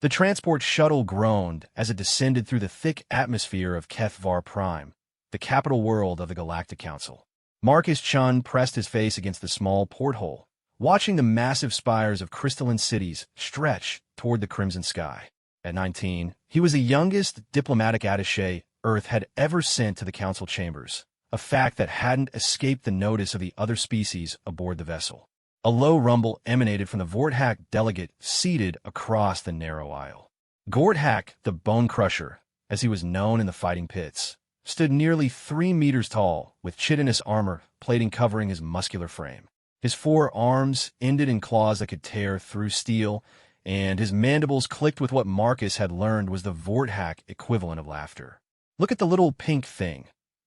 The transport shuttle groaned as it descended through the thick atmosphere of Kethvar Prime, the capital world of the Galactic Council. Marcus Chun pressed his face against the small porthole, watching the massive spires of crystalline cities stretch toward the crimson sky. At 19, he was the youngest diplomatic attaché Earth had ever sent to the Council chambers, a fact that hadn't escaped the notice of the other species aboard the vessel. A low rumble emanated from the Vorthak delegate seated across the narrow aisle. Gorthak, the Bone Crusher, as he was known in the fighting pits, stood nearly 3 meters tall, with chitinous armor plating covering his muscular frame. His 4 arms ended in claws that could tear through steel, and his mandibles clicked with what Marcus had learned was the Vorthak equivalent of laughter. "Look at the little pink thing,"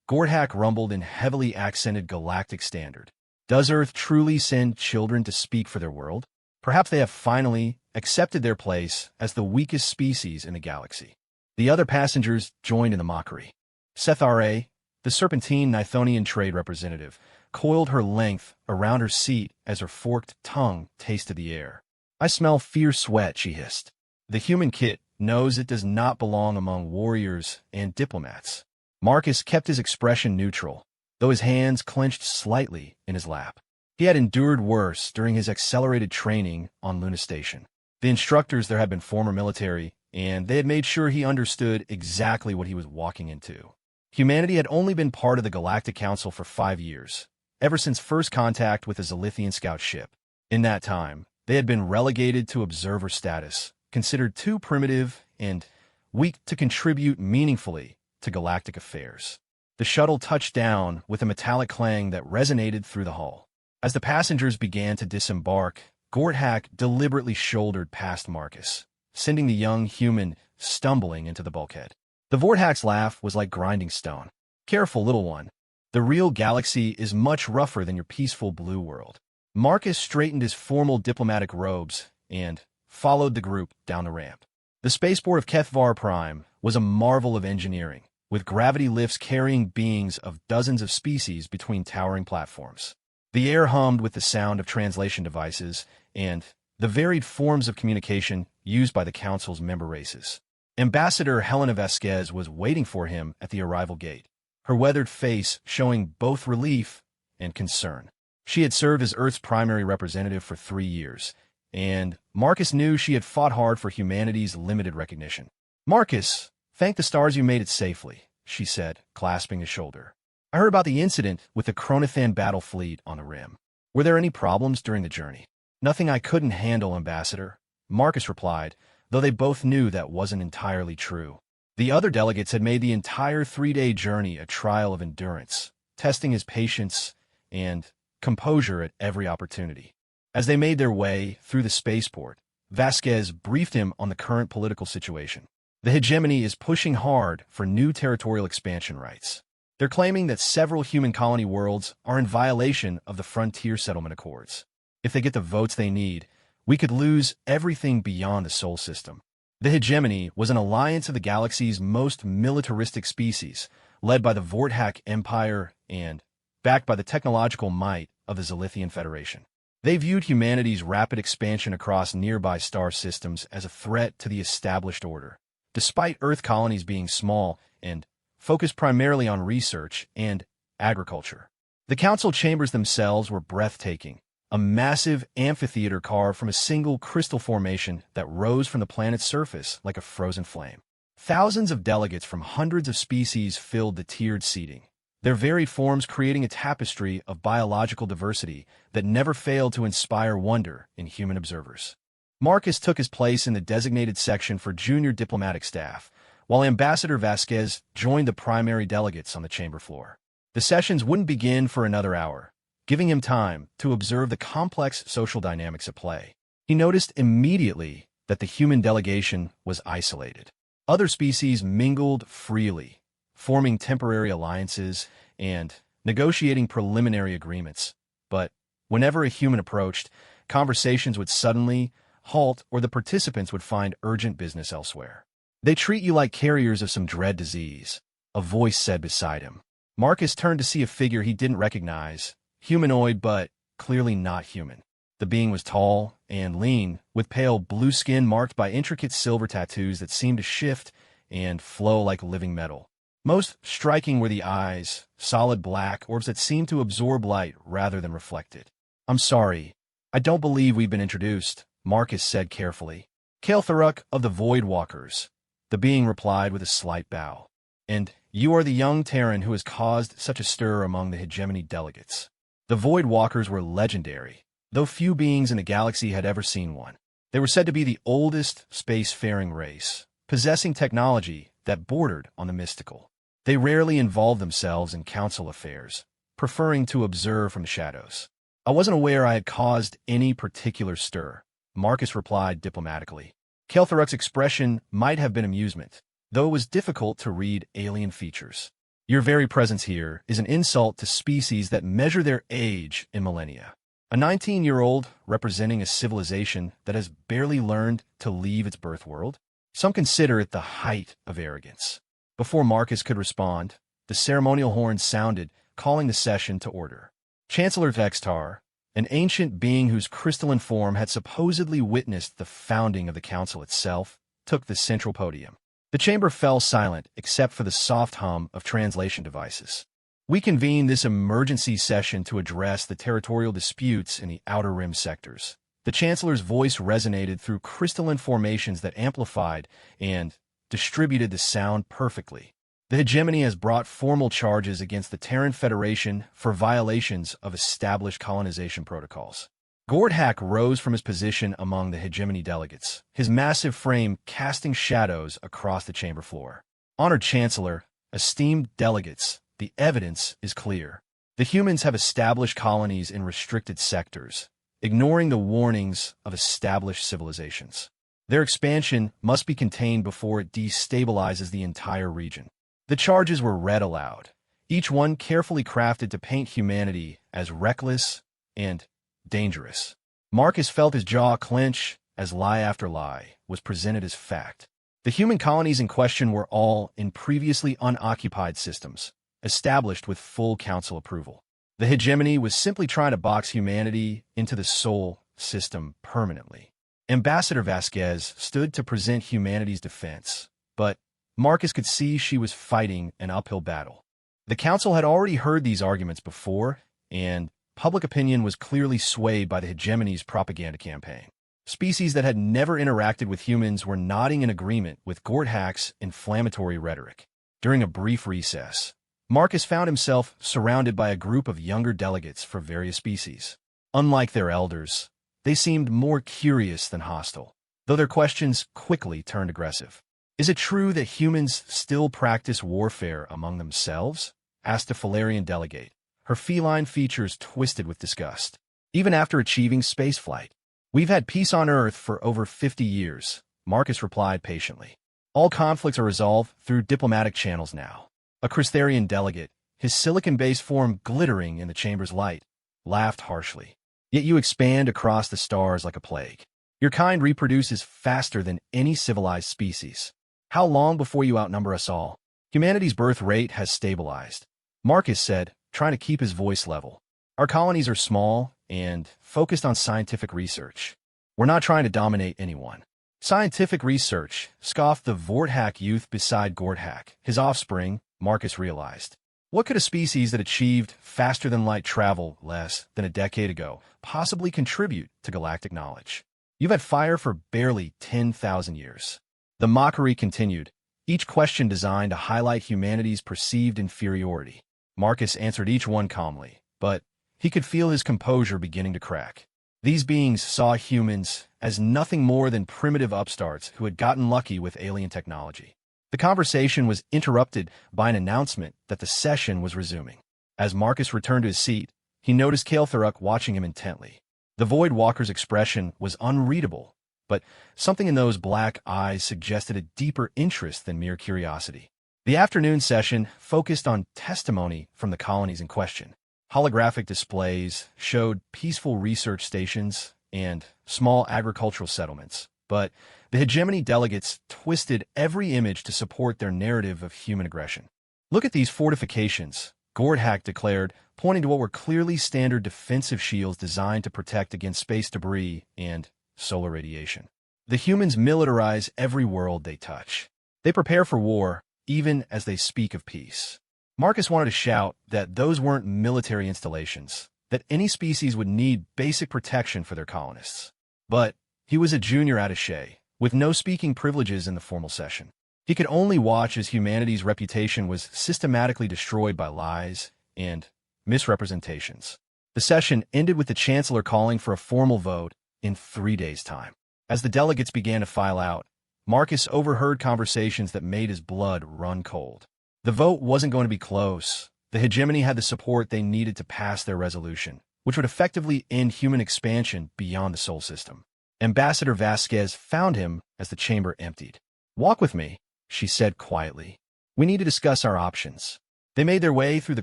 Gorthak rumbled in heavily accented galactic standard. "Does Earth truly send children to speak for their world? Perhaps they have finally accepted their place as the weakest species in the galaxy." The other passengers joined in the mockery. Sethare, the Serpentine Nithonian trade representative, coiled her length around her seat as her forked tongue tasted the air. "I smell fierce sweat," she hissed. The human kit knows it does not belong among warriors and diplomats. Marcus kept his expression neutral, though his hands clenched slightly in his lap. He had endured worse during his accelerated training on Luna Station. The instructors there had been former military, and they had made sure he understood exactly what he was walking into. Humanity had only been part of the Galactic Council for 5 years, ever since first contact with the Zilithian scout ship. In that time, they had been relegated to observer status, considered too primitive and weak to contribute meaningfully to galactic affairs. The shuttle touched down with a metallic clang that resonated through the hull. As the passengers began to disembark, Gorthak deliberately shouldered past Marcus, sending the young human stumbling into the bulkhead. The Vorthak's laugh was like grinding stone. "Careful, little one. The real galaxy is much rougher than your peaceful blue world." Marcus straightened his formal diplomatic robes and followed the group down the ramp. The spaceport of Kethvar Prime was a marvel of engineering, with gravity lifts carrying beings of dozens of species between towering platforms. The air hummed with the sound of translation devices and the varied forms of communication used by the Council's member races. Ambassador Helena Vasquez was waiting for him at the arrival gate, her weathered face showing both relief and concern. She had served as Earth's primary representative for 3 years, and Marcus knew she had fought hard for humanity's limited recognition. "Marcus, thank the stars you made it safely," she said, clasping his shoulder. "I heard about the incident with the Chronothan battle fleet on the rim. Were there any problems during the journey?" "Nothing I couldn't handle, Ambassador," Marcus replied, though they both knew that wasn't entirely true. The other delegates had made the entire 3-day journey a trial of endurance, testing his patience and composure at every opportunity. As they made their way through the spaceport, Vasquez briefed him on the current political situation. The hegemony is pushing hard for new territorial expansion rights. They're claiming that several human colony worlds are in violation of the Frontier Settlement Accords. If they get the votes they need, we could lose everything beyond the Sol system. The hegemony was an alliance of the galaxy's most militaristic species, led by the Vorthak Empire and backed by the technological might of the Zilithian Federation. They viewed humanity's rapid expansion across nearby star systems as a threat to the established order. Despite Earth colonies being small and focused primarily on research and agriculture, the council chambers themselves were breathtaking, a massive amphitheater carved from a single crystal formation that rose from the planet's surface like a frozen flame. Thousands of delegates from hundreds of species filled the tiered seating, their varied forms creating a tapestry of biological diversity that never failed to inspire wonder in human observers. Marcus took his place in the designated section for junior diplomatic staff, while Ambassador Vasquez joined the primary delegates on the chamber floor. The sessions wouldn't begin for another hour, giving him time to observe the complex social dynamics at play. He noticed immediately that the human delegation was isolated. Other species mingled freely, forming temporary alliances and negotiating preliminary agreements. But whenever a human approached, conversations would suddenly halt or the participants would find urgent business elsewhere. "They treat you like carriers of some dread disease," a voice said beside him. Marcus turned to see a figure he didn't recognize, humanoid but clearly not human. The being was tall and lean, with pale blue skin marked by intricate silver tattoos that seemed to shift and flow like living metal. Most striking were the eyes, solid black orbs that seemed to absorb light rather than reflect it. "I'm sorry. I don't believe we've been introduced," Marcus said carefully. "Kael'Tharuk of the Void Walkers," the being replied with a slight bow. "And you are the young Terran who has caused such a stir among the hegemony delegates." The Void Walkers were legendary, though few beings in the galaxy had ever seen one. They were said to be the oldest spacefaring race, possessing technology that bordered on the mystical. They rarely involved themselves in council affairs, preferring to observe from the shadows. "I wasn't aware I had caused any particular stir," Marcus replied diplomatically. Kael'Tharuk's expression might have been amusement, though it was difficult to read alien features. "Your very presence here is an insult to species that measure their age in millennia." A 19-year-old representing a civilization that has barely learned to leave its birth world? Some consider it the height of arrogance. Before Marcus could respond, the ceremonial horn sounded, calling the session to order. Chancellor Vextar, an ancient being whose crystalline form had supposedly witnessed the founding of the council itself, took the central podium. The chamber fell silent except for the soft hum of translation devices. "We convene this emergency session to address the territorial disputes in the Outer Rim sectors." The Chancellor's voice resonated through crystalline formations that amplified and distributed the sound perfectly. "The hegemony has brought formal charges against the Terran Federation for violations of established colonization protocols." Gordhak rose from his position among the hegemony delegates, his massive frame casting shadows across the chamber floor. "Honored Chancellor, esteemed delegates, the evidence is clear. The humans have established colonies in restricted sectors, ignoring the warnings of established civilizations. Their expansion must be contained before it destabilizes the entire region." The charges were read aloud, each one carefully crafted to paint humanity as reckless and dangerous. Marcus felt his jaw clench as lie after lie was presented as fact. The human colonies in question were all in previously unoccupied systems, established with full council approval. The hegemony was simply trying to box humanity into the Sol system permanently. Ambassador Vasquez stood to present humanity's defense, but Marcus could see she was fighting an uphill battle. The council had already heard these arguments before, and public opinion was clearly swayed by the hegemony's propaganda campaign. Species that had never interacted with humans were nodding in agreement with Gordhak's inflammatory rhetoric. During a brief recess, Marcus found himself surrounded by a group of younger delegates for various species. Unlike their elders, they seemed more curious than hostile, though their questions quickly turned aggressive. "Is it true that humans still practice warfare among themselves?" asked a Falarian delegate, her feline features twisted with disgust. "Even after achieving spaceflight?" "We've had peace on Earth for over 50 years, Marcus replied patiently. "All conflicts are resolved through diplomatic channels now." A Crystharian delegate, his silicon-based form glittering in the chamber's light, laughed harshly. "Yet you expand across the stars like a plague. Your kind reproduces faster than any civilized species. How long before you outnumber us all?" "Humanity's birth rate has stabilized," Marcus said, trying to keep his voice level. "Our colonies are small and focused on scientific research. We're not trying to dominate anyone." "Scientific research," scoffed the Vorthak youth beside Gordhak, his offspring, Marcus realized. What could a species that achieved faster-than-light travel less than a decade ago possibly contribute to galactic knowledge? "You've had fire for barely 10,000 years. The mockery continued, each question designed to highlight humanity's perceived inferiority. Marcus answered each one calmly, but he could feel his composure beginning to crack. These beings saw humans as nothing more than primitive upstarts who had gotten lucky with alien technology. The conversation was interrupted by an announcement that the session was resuming. As Marcus returned to his seat, he noticed Kael'Tharuk watching him intently. The Void Walker's expression was unreadable, but something in those black eyes suggested a deeper interest than mere curiosity. The afternoon session focused on testimony from the colonies in question. Holographic displays showed peaceful research stations and small agricultural settlements, but the hegemony delegates twisted every image to support their narrative of human aggression. "Look at these fortifications," Gordhak declared, pointing to what were clearly standard defensive shields designed to protect against space debris and solar radiation. The humans militarize every world they touch. They prepare for war, even as they speak of peace. Marcus wanted to shout that those weren't military installations, that any species would need basic protection for their colonists. But he was a junior attaché, with no speaking privileges in the formal session. He could only watch as humanity's reputation was systematically destroyed by lies and misrepresentations. The session ended with the Chancellor calling for a formal vote in 3 days' time. As the delegates began to file out, Marcus overheard conversations that made his blood run cold. The vote wasn't going to be close. The hegemony had the support they needed to pass their resolution, which would effectively end human expansion beyond the Sol system. Ambassador Vasquez found him as the chamber emptied. "Walk with me," she said quietly. "We need to discuss our options." They made their way through the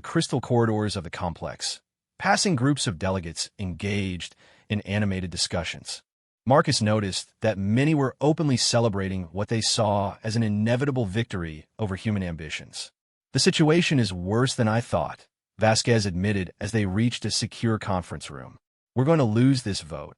crystal corridors of the complex, passing groups of delegates engaged in animated discussions. Marcus noticed that many were openly celebrating what they saw as an inevitable victory over human ambitions. "The situation is worse than I thought," Vasquez admitted as they reached a secure conference room. "We're going to lose this vote,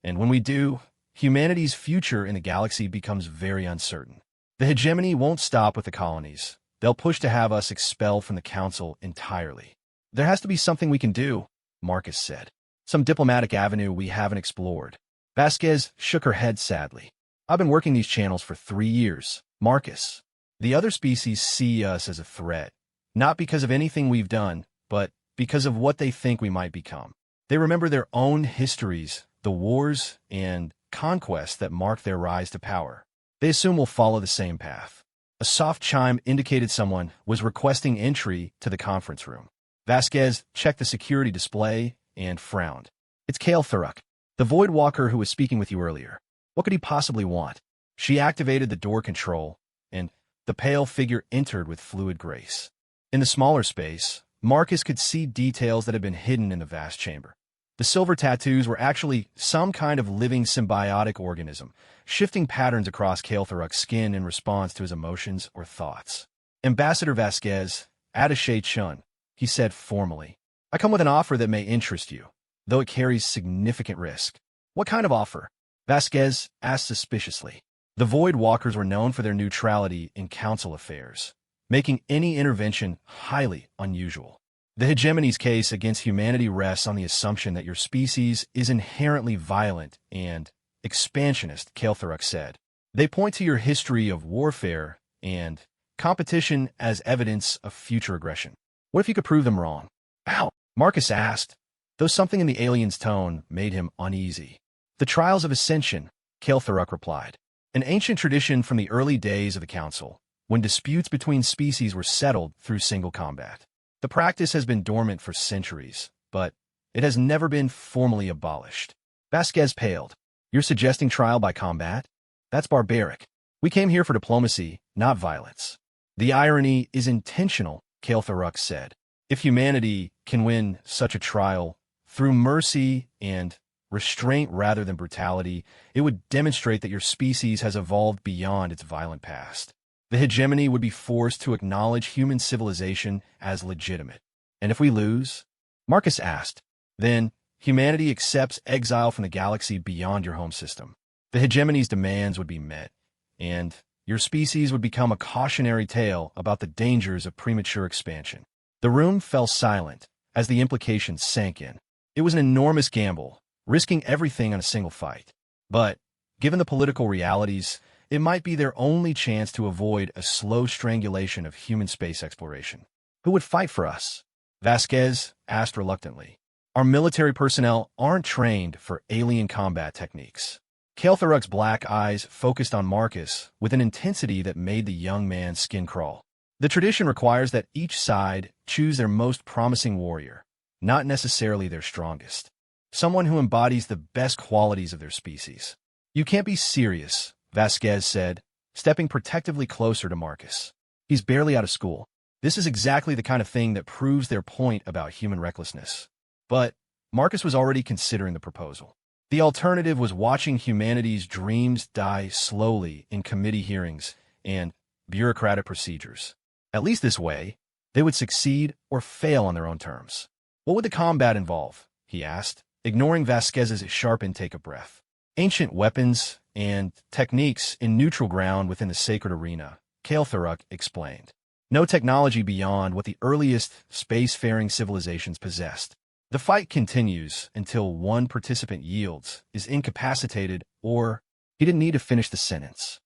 and when we do, humanity's future in the galaxy becomes very uncertain. The hegemony won't stop with the colonies. They'll push to have us expelled from the Council entirely." "There has to be something we can do," Marcus said. "Some diplomatic avenue we haven't explored." Vasquez shook her head sadly. "I've been working these channels for 3 years, Marcus. The other species see us as a threat, not because of anything we've done, but because of what they think we might become. They remember their own histories, the wars and conquests that marked their rise to power. They assume we'll follow the same path." A soft chime indicated someone was requesting entry to the conference room. Vasquez checked the security display and frowned. "It's Kale Thurrock, the Void Walker who was speaking with you earlier. What could he possibly want?" She activated the door control, and the pale figure entered with fluid grace. In the smaller space, Marcus could see details that had been hidden in the vast chamber. The silver tattoos were actually some kind of living symbiotic organism, shifting patterns across Kale Thurrock's skin in response to his emotions or thoughts. "Ambassador Vasquez, Attaché Chun," he said formally. "I come with an offer that may interest you, though it carries significant risk." "What kind of offer?" Vasquez asked suspiciously. The Void Walkers were known for their neutrality in council affairs, making any intervention highly unusual. The hegemony's case against humanity rests on the assumption that your species is inherently violent and expansionist, Kale Thurrock said. "They point to your history of warfare and competition as evidence of future aggression. What if you could prove them wrong?" "Ow," Marcus asked, though something in the alien's tone made him uneasy. "The trials of ascension," Kale Thurrock replied. "An ancient tradition from the early days of the Council, when disputes between species were settled through single combat. The practice has been dormant for centuries, but it has never been formally abolished." Vasquez paled. "You're suggesting trial by combat? That's barbaric. We came here for diplomacy, not violence." "The irony is intentional," Kale Thurrock said. "If humanity can win such a trial through mercy and restraint rather than brutality, it would demonstrate that your species has evolved beyond its violent past. The hegemony would be forced to acknowledge human civilization as legitimate. And if we lose?" Marcus asked. "Then humanity accepts exile from the galaxy beyond your home system. The hegemony's demands would be met, and your species would become a cautionary tale about the dangers of premature expansion." The room fell silent as the implications sank in. It was an enormous gamble, risking everything on a single fight. But, given the political realities, it might be their only chance to avoid a slow strangulation of human space exploration. "Who would fight for us?" Vasquez asked reluctantly. "Our military personnel aren't trained for alien combat techniques." Kale Thurrock's black eyes focused on Marcus with an intensity that made the young man's skin crawl. "The tradition requires that each side choose their most promising warrior, not necessarily their strongest. Someone who embodies the best qualities of their species." "You can't be serious," Vasquez said, stepping protectively closer to Marcus. "He's barely out of school. This is exactly the kind of thing that proves their point about human recklessness." But Marcus was already considering the proposal. The alternative was watching humanity's dreams die slowly in committee hearings and bureaucratic procedures. At least this way, they would succeed or fail on their own terms. What would the combat involve? He asked, ignoring Vasquez's sharp intake of breath. Ancient weapons and techniques in neutral ground within the sacred arena, Kael'Thuruk explained. No technology beyond what the earliest spacefaring civilizations possessed. The fight continues until one participant yields, is incapacitated, or he didn't need to finish the sentence.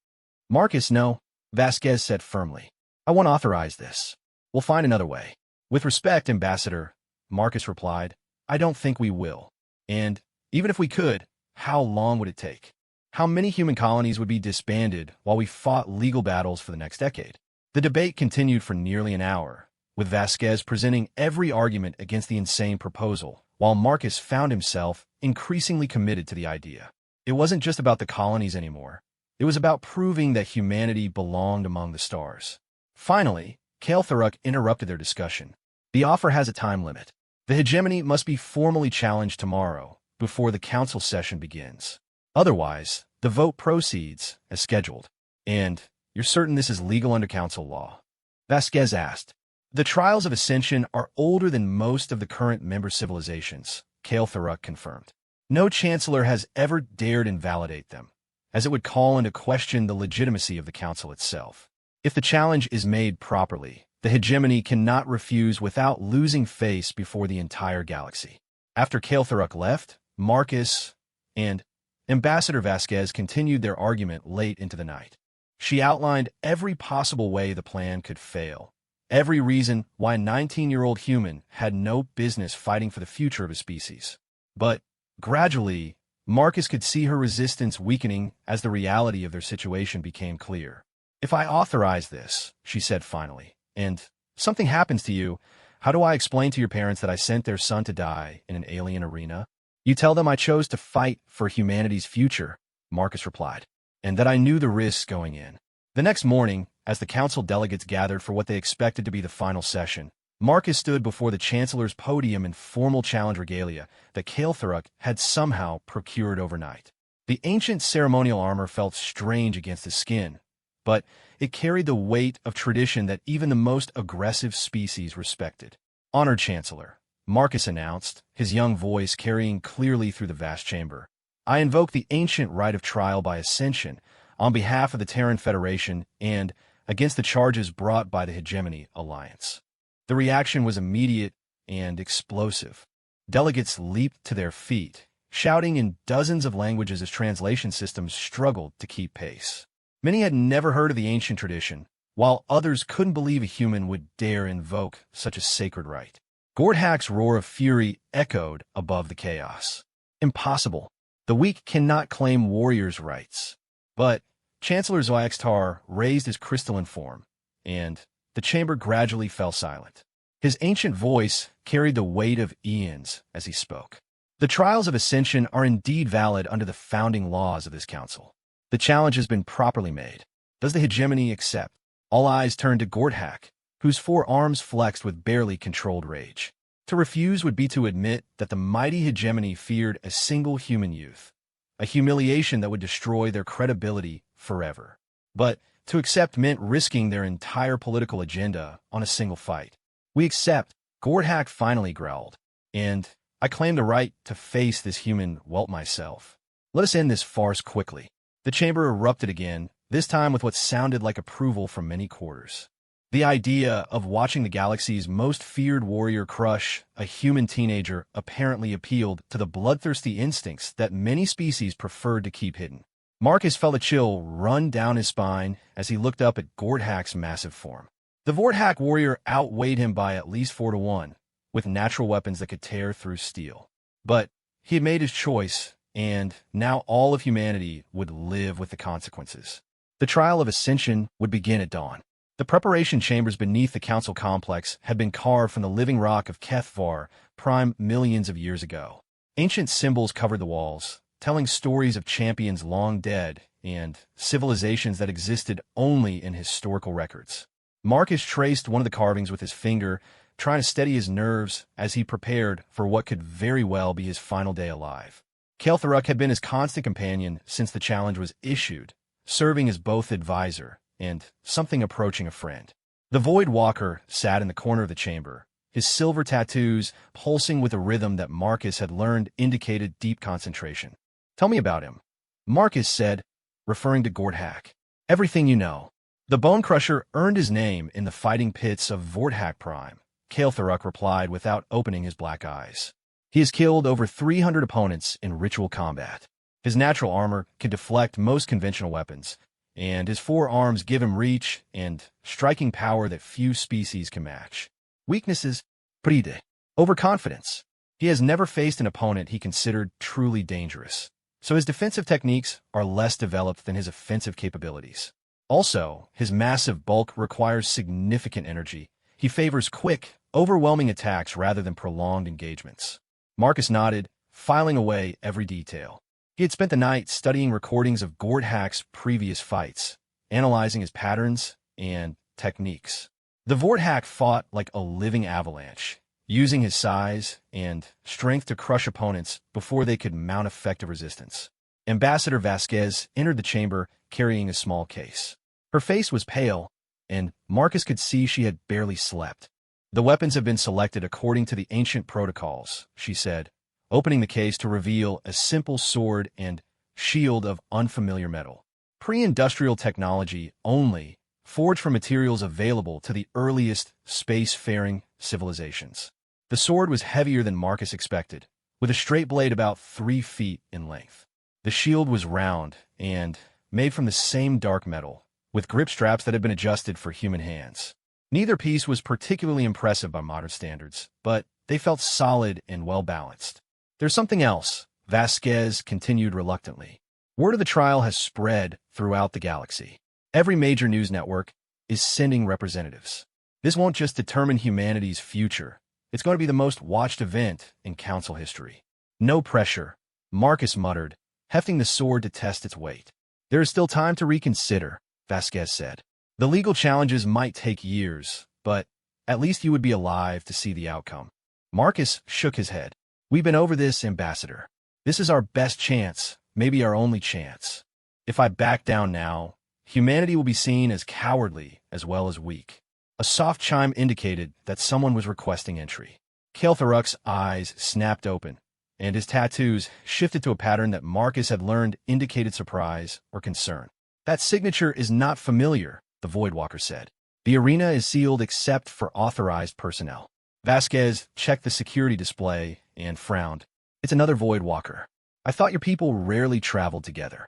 Marcus, no, Vasquez said firmly. I won't authorize this. We'll find another way. With respect, Ambassador, Marcus replied, I don't think we will. And even if we could, how long would it take? How many human colonies would be disbanded while we fought legal battles for the next decade? The debate continued for nearly an hour, with Vasquez presenting every argument against the insane proposal, while Marcus found himself increasingly committed to the idea. It wasn't just about the colonies anymore. It was about proving that humanity belonged among the stars. Finally, Kael'Thuruk interrupted their discussion. The offer has a time limit. The hegemony must be formally challenged tomorrow, before the council session begins. Otherwise, the vote proceeds as scheduled. And you're certain this is legal under council law? Vasquez asked. The trials of ascension are older than most of the current member civilizations, Kael'Thuruk confirmed. No chancellor has ever dared invalidate them, as it would call into question the legitimacy of the council itself. If the challenge is made properly, the hegemony cannot refuse without losing face before the entire galaxy. After Kael'Thuruk left, Marcus and Ambassador Vasquez continued their argument late into the night. She outlined every possible way the plan could fail, every reason why a 19-year-old human had no business fighting for the future of his species. But, gradually, Marcus could see her resistance weakening as the reality of their situation became clear. If I authorize this, she said finally, and something happens to you, how do I explain to your parents that I sent their son to die in an alien arena? You tell them I chose to fight for humanity's future, Marcus replied, and that I knew the risks going in. The next morning, as the council delegates gathered for what they expected to be the final session, Marcus stood before the chancellor's podium in formal challenge regalia that Kael'Thuruk had somehow procured overnight. The ancient ceremonial armor felt strange against his skin, but it carried the weight of tradition that even the most aggressive species respected. Honored Chancellor, Marcus announced, his young voice carrying clearly through the vast chamber. I invoke the ancient right of trial by ascension on behalf of the Terran Federation and against the charges brought by the Hegemony Alliance. The reaction was immediate and explosive. Delegates leaped to their feet, shouting in dozens of languages as translation systems struggled to keep pace. Many had never heard of the ancient tradition, while others couldn't believe a human would dare invoke such a sacred right. Gordhak's roar of fury echoed above the chaos. Impossible. The weak cannot claim warriors' rights. But Chancellor Zoyaxtar raised his crystalline form, and the chamber gradually fell silent. His ancient voice carried the weight of eons as he spoke. The trials of ascension are indeed valid under the founding laws of this council. The challenge has been properly made. Does the hegemony accept? All eyes turned to Gordhak, whose four arms flexed with barely controlled rage. To refuse would be to admit that the mighty hegemony feared a single human youth, a humiliation that would destroy their credibility forever. But to accept meant risking their entire political agenda on a single fight. We accept, Gordhak finally growled, and I claim the right to face this human whelp myself. Let us end this farce quickly. The chamber erupted again, this time with what sounded like approval from many quarters. The idea of watching the galaxy's most feared warrior crush a human teenager apparently appealed to the bloodthirsty instincts that many species preferred to keep hidden. Marcus felt a chill run down his spine as he looked up at Gordhak's massive form. The Vorthak warrior outweighed him by at least 4-1, with natural weapons that could tear through steel. But he had made his choice, and now all of humanity would live with the consequences. The trial of ascension would begin at dawn. The preparation chambers beneath the council complex had been carved from the living rock of HFY Prime millions of years ago. Ancient symbols covered the walls, telling stories of champions long dead and civilizations that existed only in historical records. Marcus traced one of the carvings with his finger, trying to steady his nerves as he prepared for what could very well be his final day alive. Kael'Thuruk had been his constant companion since the challenge was issued, serving as both advisor and something approaching a friend. The Void Walker sat in the corner of the chamber, his silver tattoos pulsing with a rhythm that Marcus had learned indicated deep concentration. "Tell me about him," Marcus said, referring to Gordhak. "Everything you know." The Bone Crusher earned his name in the fighting pits of Vorthak Prime, Kael'Thuruk replied without opening his black eyes. "He has killed over 300 opponents in ritual combat. His natural armor can deflect most conventional weapons, and his forearms give him reach and striking power that few species can match. Weaknesses: Pride. Overconfidence. He has never faced an opponent he considered truly dangerous, so his defensive techniques are less developed than his offensive capabilities. Also, his massive bulk requires significant energy. He favors quick, overwhelming attacks rather than prolonged engagements." Marcus nodded, filing away every detail. He had spent the night studying recordings of Gordhak's previous fights, analyzing his patterns and techniques. The Vorthak fought like a living avalanche, using his size and strength to crush opponents before they could mount effective resistance. Ambassador Vasquez entered the chamber carrying a small case. Her face was pale, and Marcus could see she had barely slept. "The weapons have been selected according to the ancient protocols," she said, opening the case to reveal a simple sword and shield of unfamiliar metal. Pre-industrial technology only, forged from materials available to the earliest space-faring civilizations. The sword was heavier than Marcus expected, with a straight blade about 3 feet in length. The shield was round and made from the same dark metal, with grip straps that had been adjusted for human hands. Neither piece was particularly impressive by modern standards, but they felt solid and well-balanced. "There's something else," Vasquez continued reluctantly. "Word of the trial has spread throughout the galaxy. Every major news network is sending representatives. This won't just determine humanity's future. It's going to be the most watched event in Council history." "No pressure," Marcus muttered, hefting the sword to test its weight. "There is still time to reconsider," Vasquez said. "The legal challenges might take years, but at least you would be alive to see the outcome." Marcus shook his head. "We've been over this, Ambassador. This is our best chance, maybe our only chance. If I back down now, humanity will be seen as cowardly as well as weak." A soft chime indicated that someone was requesting entry. Kael'Thuruk's eyes snapped open, and his tattoos shifted to a pattern that Marcus had learned indicated surprise or concern. "That signature is not familiar," the Voidwalker said. "The arena is sealed except for authorized personnel." Vasquez checked the security display and frowned. "It's another Voidwalker. I thought your people rarely traveled together."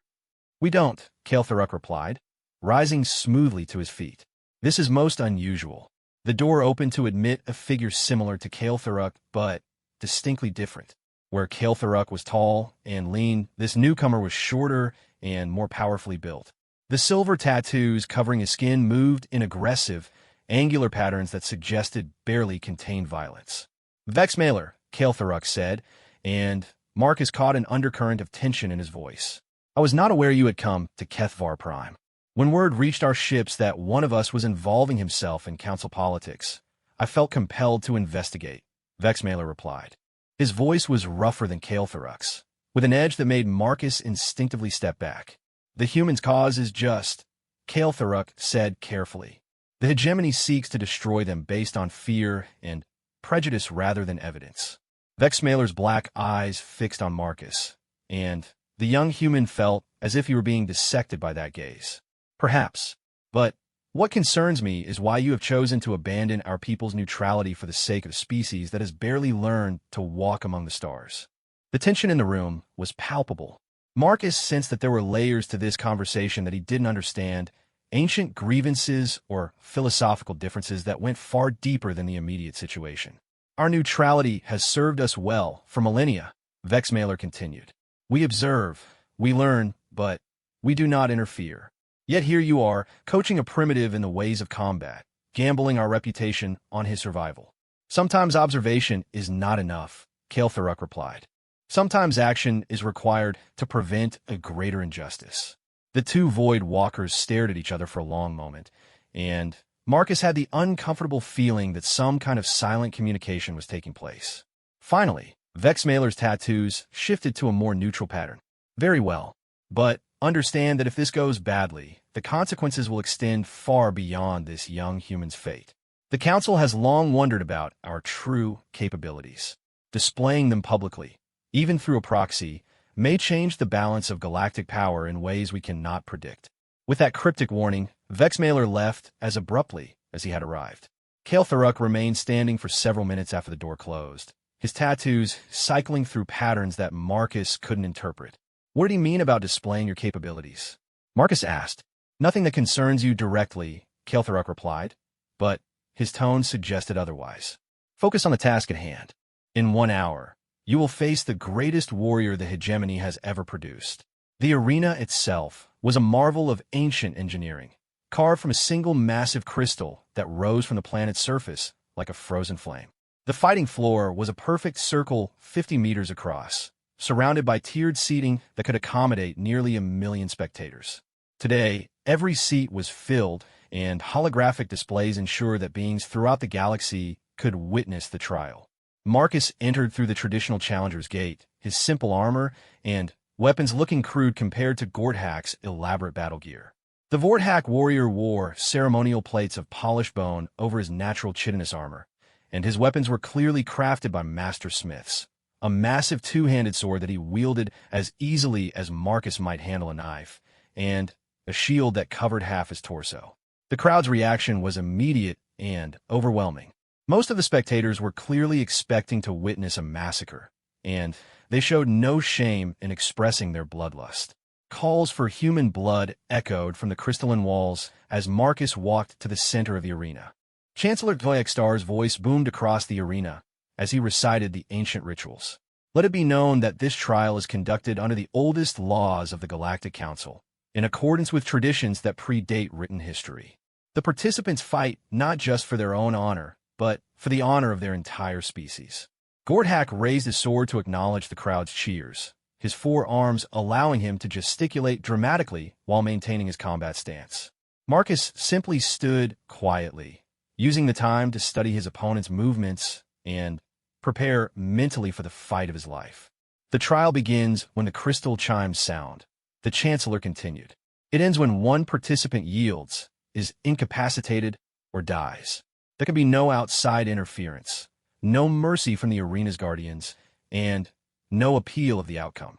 "We don't," Kael'Thuruk replied, rising smoothly to his feet. "This is most unusual." The door opened to admit a figure similar to Kael'Thuruk, but distinctly different. Where Kael'Thuruk was tall and lean, this newcomer was shorter and more powerfully built. The silver tattoos covering his skin moved in aggressive, angular patterns that suggested barely contained violence. "Vexmailer," Kael'Thuruk said, and Marcus caught an undercurrent of tension in his voice. "I was not aware you had come to Kethvar Prime. When word reached our ships that one of us was involving himself in council politics, I felt compelled to investigate," Vexmailer replied. His voice was rougher than Kael'Thuruk's, with an edge that made Marcus instinctively step back. "The human's cause is just," Kael'Thuruk said carefully. "The hegemony seeks to destroy them based on fear and prejudice rather than evidence." Vexmailer's black eyes fixed on Marcus, and the young human felt as if he were being dissected by that gaze. "Perhaps. But what concerns me is why you have chosen to abandon our people's neutrality for the sake of a species that has barely learned to walk among the stars." The tension in the room was palpable. Marcus sensed that there were layers to this conversation that he didn't understand, ancient grievances or philosophical differences that went far deeper than the immediate situation. "Our neutrality has served us well for millennia," Vexmailer continued. "We observe, we learn, but we do not interfere. Yet here you are, coaching a primitive in the ways of combat, gambling our reputation on his survival." "Sometimes observation is not enough," Kael'Thuruk replied. "Sometimes action is required to prevent a greater injustice." The two Void Walkers stared at each other for a long moment, and Marcus had the uncomfortable feeling that some kind of silent communication was taking place. Finally, Vexmailer's tattoos shifted to a more neutral pattern. "Very well, but understand that if this goes badly, the consequences will extend far beyond this young human's fate." The Council has long wondered about our true capabilities. Displaying them publicly, even through a proxy, may change the balance of galactic power in ways we cannot predict. With that cryptic warning, Vexmailer left as abruptly as he had arrived. Kael'Thuruk remained standing for several minutes after the door closed, his tattoos cycling through patterns that Marcus couldn't interpret. What did he mean about displaying your capabilities? Marcus asked. Nothing that concerns you directly, Kael'Thuruk replied, but his tone suggested otherwise. Focus on the task at hand. In 1 hour, you will face the greatest warrior the hegemony has ever produced. The arena itself was a marvel of ancient engineering, carved from a single massive crystal that rose from the planet's surface like a frozen flame. The fighting floor was a perfect circle 50 meters across, surrounded by tiered seating that could accommodate nearly 1 million spectators. Today, every seat was filled, and holographic displays ensured that beings throughout the galaxy could witness the trial. Marcus entered through the traditional Challenger's Gate, his simple armor and weapons looking crude compared to Gorthak's elaborate battle gear. The Vorthak warrior wore ceremonial plates of polished bone over his natural chitinous armor, and his weapons were clearly crafted by master smiths. A massive two-handed sword that he wielded as easily as Marcus might handle a knife, and a shield that covered half his torso. The crowd's reaction was immediate and overwhelming. Most of the spectators were clearly expecting to witness a massacre, and they showed no shame in expressing their bloodlust. Calls for human blood echoed from the crystalline walls as Marcus walked to the center of the arena. Chancellor Dvoyakstar's voice boomed across the arena as he recited the ancient rituals. Let it be known that this trial is conducted under the oldest laws of the Galactic Council, in accordance with traditions that predate written history. The participants fight not just for their own honor, but for the honor of their entire species. Gorthak raised his sword to acknowledge the crowd's cheers, his 4 arms allowing him to gesticulate dramatically while maintaining his combat stance. Marcus simply stood quietly, using the time to study his opponent's movements and prepare mentally for the fight of his life. The trial begins when the crystal chimes sound. The Chancellor continued. It ends when one participant yields, is incapacitated, or dies. There can be no outside interference, no mercy from the arena's guardians, and no appeal of the outcome.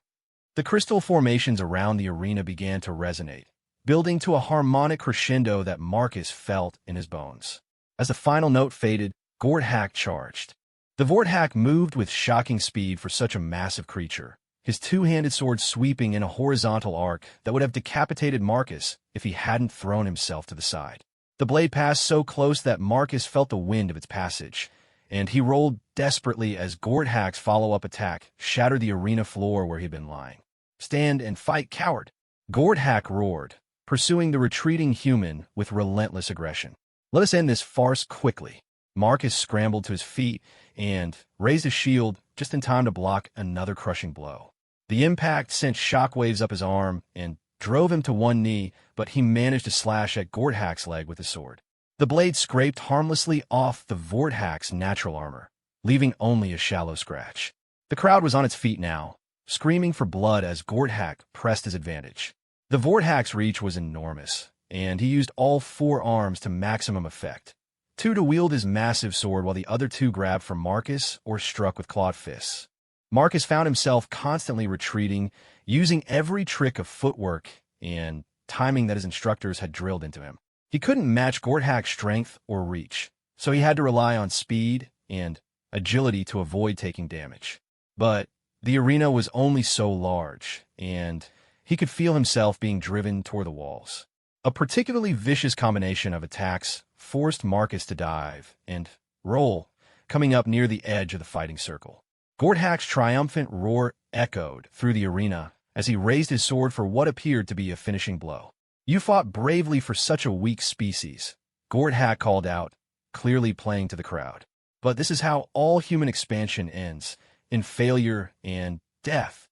The crystal formations around the arena began to resonate, building to a harmonic crescendo that Marcus felt in his bones. As the final note faded, Gorthak charged. The Vorthak moved with shocking speed for such a massive creature, his two-handed sword sweeping in a horizontal arc that would have decapitated Marcus if he hadn't thrown himself to the side. The blade passed so close that Marcus felt the wind of its passage, and he rolled desperately as Gorthak's follow-up attack shattered the arena floor where he'd been lying. "Stand and fight, coward!" Gorthak roared, pursuing the retreating human with relentless aggression. "Let us end this farce quickly." Marcus scrambled to his feet and raised his shield just in time to block another crushing blow. The impact sent shockwaves up his arm and drove him to one knee, but he managed to slash at Gorthak's leg with his sword. The blade scraped harmlessly off the Vorthak's natural armor, leaving only a shallow scratch. The crowd was on its feet now, screaming for blood as Gorthak pressed his advantage. The Vorthak's reach was enormous, and he used all 4 arms to maximum effect. 2 to wield his massive sword while the other 2 grabbed for Marcus or struck with clawed fists. Marcus found himself constantly retreating, using every trick of footwork and timing that his instructors had drilled into him. He couldn't match Gorthak's strength or reach, so he had to rely on speed and agility to avoid taking damage. But the arena was only so large, and he could feel himself being driven toward the walls. A particularly vicious combination of attacks forced Marcus to dive and roll, coming up near the edge of the fighting circle. Gorthak's triumphant roar echoed through the arena as he raised his sword for what appeared to be a finishing blow. "You fought bravely for such a weak species," Gorthak called out, clearly playing to the crowd. "But this is how all human expansion ends, in failure and death."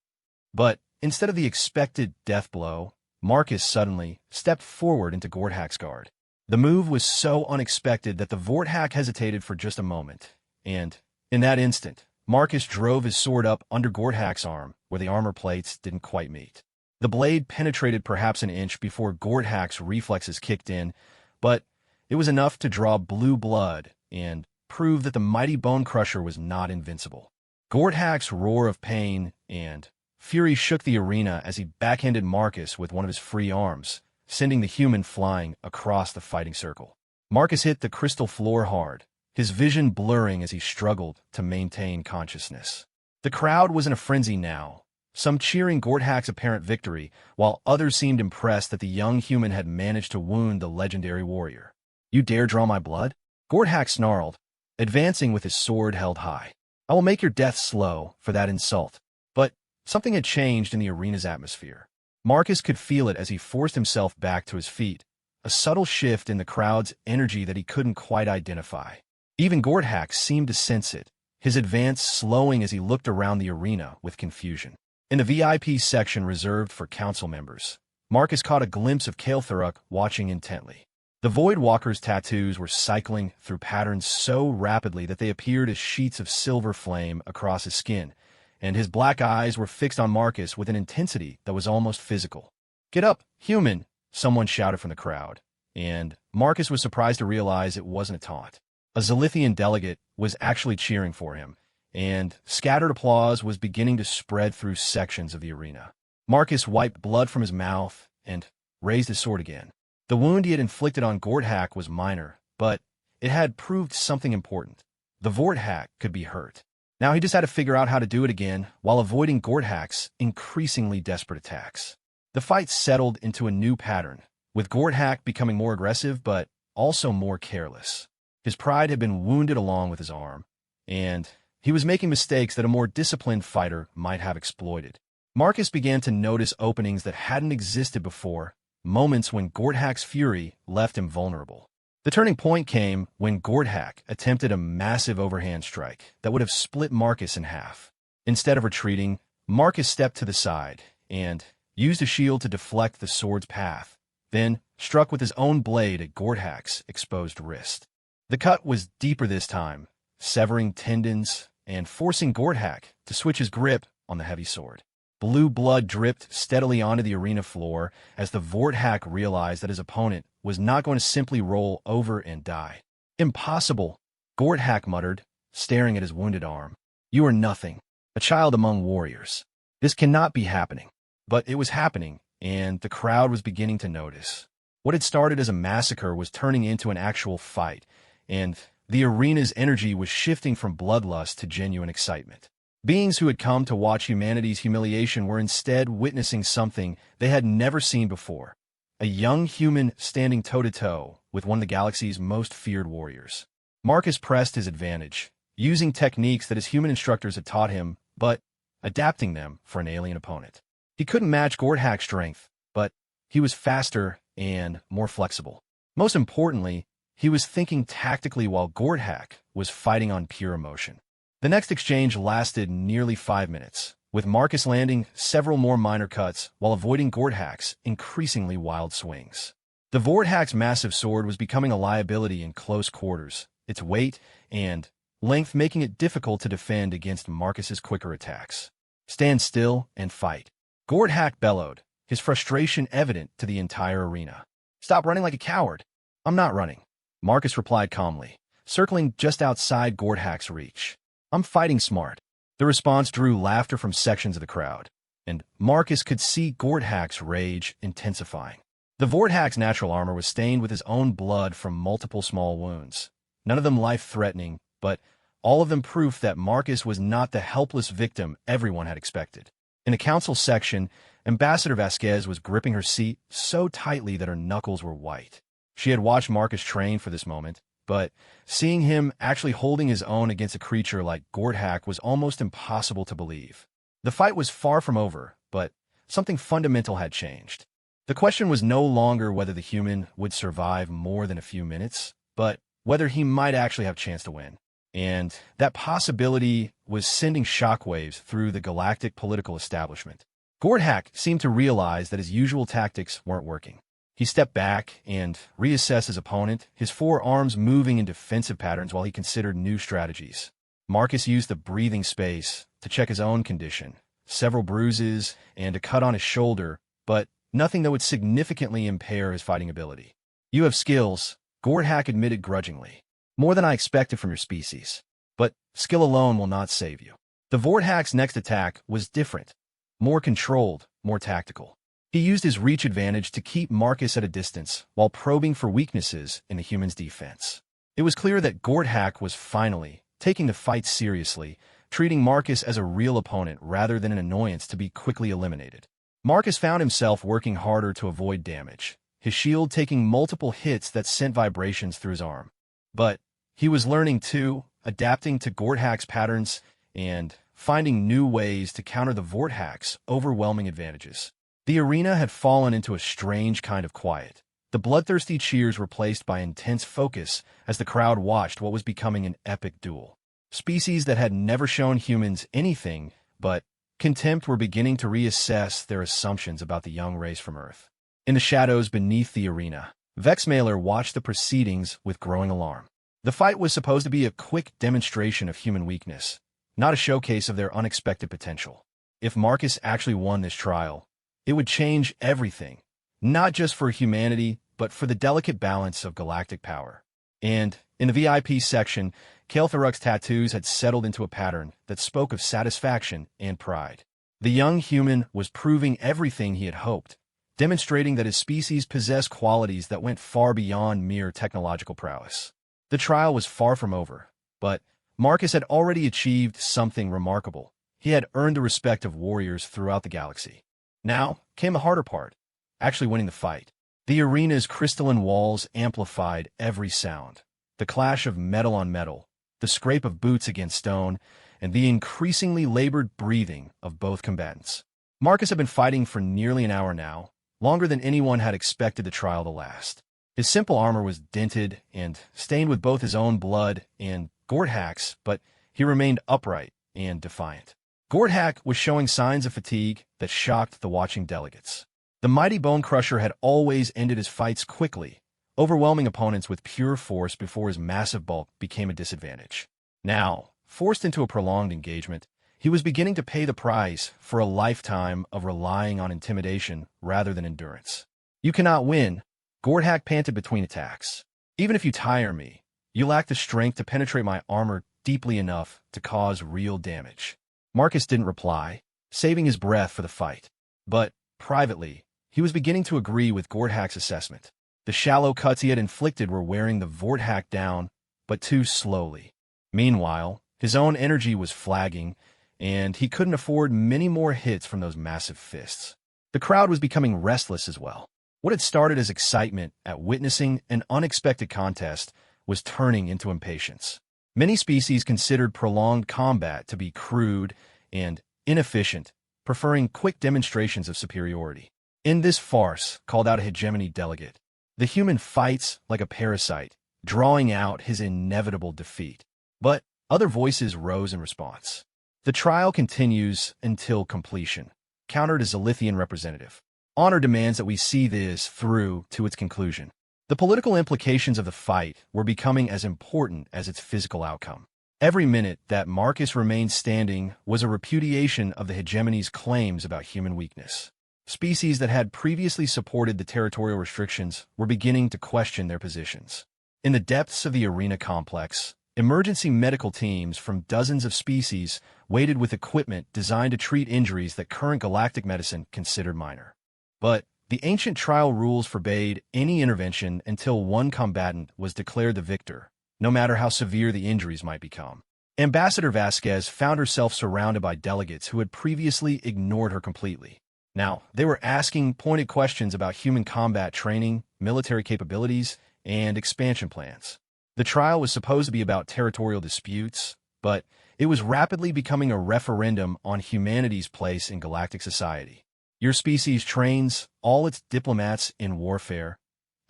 But instead of the expected death blow, Marcus suddenly stepped forward into Gorthak's guard. The move was so unexpected that the Vorthak hesitated for just a moment, and in that instant, Marcus drove his sword up under Gorthak's arm, where the armor plates didn't quite meet. The blade penetrated perhaps an inch before Gorthak's reflexes kicked in, but It was enough to draw blue blood and prove that the mighty Bone Crusher was not invincible. Gorthak's roar of pain and fury shook the arena as he backhanded Marcus with one of his free arms, sending the human flying across the fighting circle. Marcus hit the crystal floor hard, his vision blurring as he struggled to maintain consciousness. The crowd was in a frenzy now, some cheering Gorthak's apparent victory, while others seemed impressed that the young human had managed to wound the legendary warrior. "You dare draw my blood?" Gorthak snarled, advancing with his sword held high. "I will make your death slow for that insult." But something had changed in the arena's atmosphere. Marcus could feel it as he forced himself back to his feet, a subtle shift in the crowd's energy that he couldn't quite identify. Even Gorthak seemed to sense it, his advance slowing as he looked around the arena with confusion. In the VIP section reserved for council members, Marcus caught a glimpse of Kael'thuruk watching intently. The Void Walker's tattoos were cycling through patterns so rapidly that they appeared as sheets of silver flame across his skin, and his black eyes were fixed on Marcus with an intensity that was almost physical. "Get up, human!" someone shouted from the crowd, and Marcus was surprised to realize it wasn't a taunt. A Zalithian delegate was actually cheering for him, and scattered applause was beginning to spread through sections of the arena. Marcus wiped blood from his mouth and raised his sword again. The wound he had inflicted on Gorthak was minor, but it had proved something important. The Vorthak could be hurt. Now he just had to figure out how to do it again while avoiding Gorthak's increasingly desperate attacks. The fight settled into a new pattern, with Gorthak becoming more aggressive but also more careless. His pride had been wounded along with his arm, and he was making mistakes that a more disciplined fighter might have exploited. Marcus began to notice openings that hadn't existed before, moments when Gorthak's fury left him vulnerable. The turning point came when Gorthak attempted a massive overhand strike that would have split Marcus in half. Instead of retreating, Marcus stepped to the side and used a shield to deflect the sword's path, then struck with his own blade at Gorthak's exposed wrist. The cut was deeper this time, severing tendons and forcing Gorthak to switch his grip on the heavy sword. Blue blood dripped steadily onto the arena floor as the Vorthak realized that his opponent was not going to simply roll over and die. "Impossible," Gorthak muttered, staring at his wounded arm. "You are nothing, a child among warriors. This cannot be happening." But it was happening, and the crowd was beginning to notice. What had started as a massacre was turning into an actual fight, and the arena's energy was shifting from bloodlust to genuine excitement. Beings who had come to watch humanity's humiliation were instead witnessing something they had never seen before. A young human standing toe-to-toe with one of the galaxy's most feared warriors. Marcus pressed his advantage, using techniques that his human instructors had taught him, but adapting them for an alien opponent. He couldn't match Gorthak's strength, but he was faster and more flexible. Most importantly, he was thinking tactically while Gorthak was fighting on pure emotion. The next exchange lasted nearly 5 minutes, with Marcus landing several more minor cuts while avoiding Gorthak's increasingly wild swings. The Vorthak's massive sword was becoming a liability in close quarters, its weight and length making it difficult to defend against Marcus's quicker attacks. "Stand still and fight," Gorthak bellowed, his frustration evident to the entire arena. "Stop running like a coward." "I'm not running," Marcus replied calmly, circling just outside Gorthak's reach. "I'm fighting smart." The response drew laughter from sections of the crowd, and Marcus could see Gorthak's rage intensifying. The Vorthak's natural armor was stained with his own blood from multiple small wounds, none of them life-threatening, but all of them proof that Marcus was not the helpless victim everyone had expected. In the council section, Ambassador Vasquez was gripping her seat so tightly that her knuckles were white. She had watched Marcus train for this moment, but seeing him actually holding his own against a creature like Gorthak was almost impossible to believe. The fight was far from over, but something fundamental had changed. The question was no longer whether the human would survive more than a few minutes, but whether he might actually have a chance to win. And that possibility was sending shockwaves through the galactic political establishment. Gorthak seemed to realize that his usual tactics weren't working. He stepped back and reassessed his opponent, his four arms moving in defensive patterns while he considered new strategies. Marcus used the breathing space to check his own condition, several bruises and a cut on his shoulder, but nothing that would significantly impair his fighting ability. "You have skills," Gordhack admitted grudgingly. More than I expected from your species. But skill alone will not save you. The Vorthack's next attack was different. More controlled, more tactical. He used his reach advantage to keep Marcus at a distance while probing for weaknesses in the human's defense. It was clear that Gordhack was finally taking the fight seriously, treating Marcus as a real opponent rather than an annoyance to be quickly eliminated. Marcus found himself working harder to avoid damage, his shield taking multiple hits that sent vibrations through his arm. But he was learning too, adapting to Gordhack's patterns and finding new ways to counter the Vorthack's overwhelming advantages. The arena had fallen into a strange kind of quiet. The bloodthirsty cheers replaced by intense focus as the crowd watched what was becoming an epic duel. Species that had never shown humans anything but contempt were beginning to reassess their assumptions about the young race from Earth. In the shadows beneath the arena, Vexmailer watched the proceedings with growing alarm. The fight was supposed to be a quick demonstration of human weakness, not a showcase of their unexpected potential. If Marcus actually won this trial, it would change everything, not just for humanity, but for the delicate balance of galactic power. And in the VIP section, Kael'thariuk's tattoos had settled into a pattern that spoke of satisfaction and pride. The young human was proving everything he had hoped, demonstrating that his species possessed qualities that went far beyond mere technological prowess. The trial was far from over, but Marcus had already achieved something remarkable. He had earned the respect of warriors throughout the galaxy. Now came the harder part, actually winning the fight. The arena's crystalline walls amplified every sound. The clash of metal on metal, the scrape of boots against stone, and the increasingly labored breathing of both combatants. Marcus had been fighting for nearly an hour now, longer than anyone had expected the trial to last. His simple armor was dented and stained with both his own blood and Gordhack's, but he remained upright and defiant. Gordhack was showing signs of fatigue that shocked the watching delegates. The mighty Bone Crusher had always ended his fights quickly, overwhelming opponents with pure force before his massive bulk became a disadvantage. Now, forced into a prolonged engagement, he was beginning to pay the price for a lifetime of relying on intimidation rather than endurance. You cannot win, Gordhack panted between attacks. Even if you tire me, you lack the strength to penetrate my armor deeply enough to cause real damage. Marcus didn't reply, saving his breath for the fight. But, privately, he was beginning to agree with Gordhack's assessment. The shallow cuts he had inflicted were wearing the Vorthack down, but too slowly. Meanwhile, his own energy was flagging, and he couldn't afford many more hits from those massive fists. The crowd was becoming restless as well. What had started as excitement at witnessing an unexpected contest was turning into impatience. Many species considered prolonged combat to be crude and inefficient, preferring quick demonstrations of superiority. In this farce, called out a hegemony delegate, the human fights like a parasite, drawing out his inevitable defeat. But other voices rose in response. The trial continues until completion, countered a Zilithian representative. Honor demands that we see this through to its conclusion. The political implications of the fight were becoming as important as its physical outcome. Every minute that Marcus remained standing was a repudiation of the hegemony's claims about human weakness. Species that had previously supported the territorial restrictions were beginning to question their positions. In the depths of the arena complex, emergency medical teams from dozens of species waited with equipment designed to treat injuries that current galactic medicine considered minor. But the ancient trial rules forbade any intervention until one combatant was declared the victor, no matter how severe the injuries might become. Ambassador Vasquez found herself surrounded by delegates who had previously ignored her completely. Now, they were asking pointed questions about human combat training, military capabilities, and expansion plans. The trial was supposed to be about territorial disputes, but it was rapidly becoming a referendum on humanity's place in galactic society. Your species trains all its diplomats in warfare,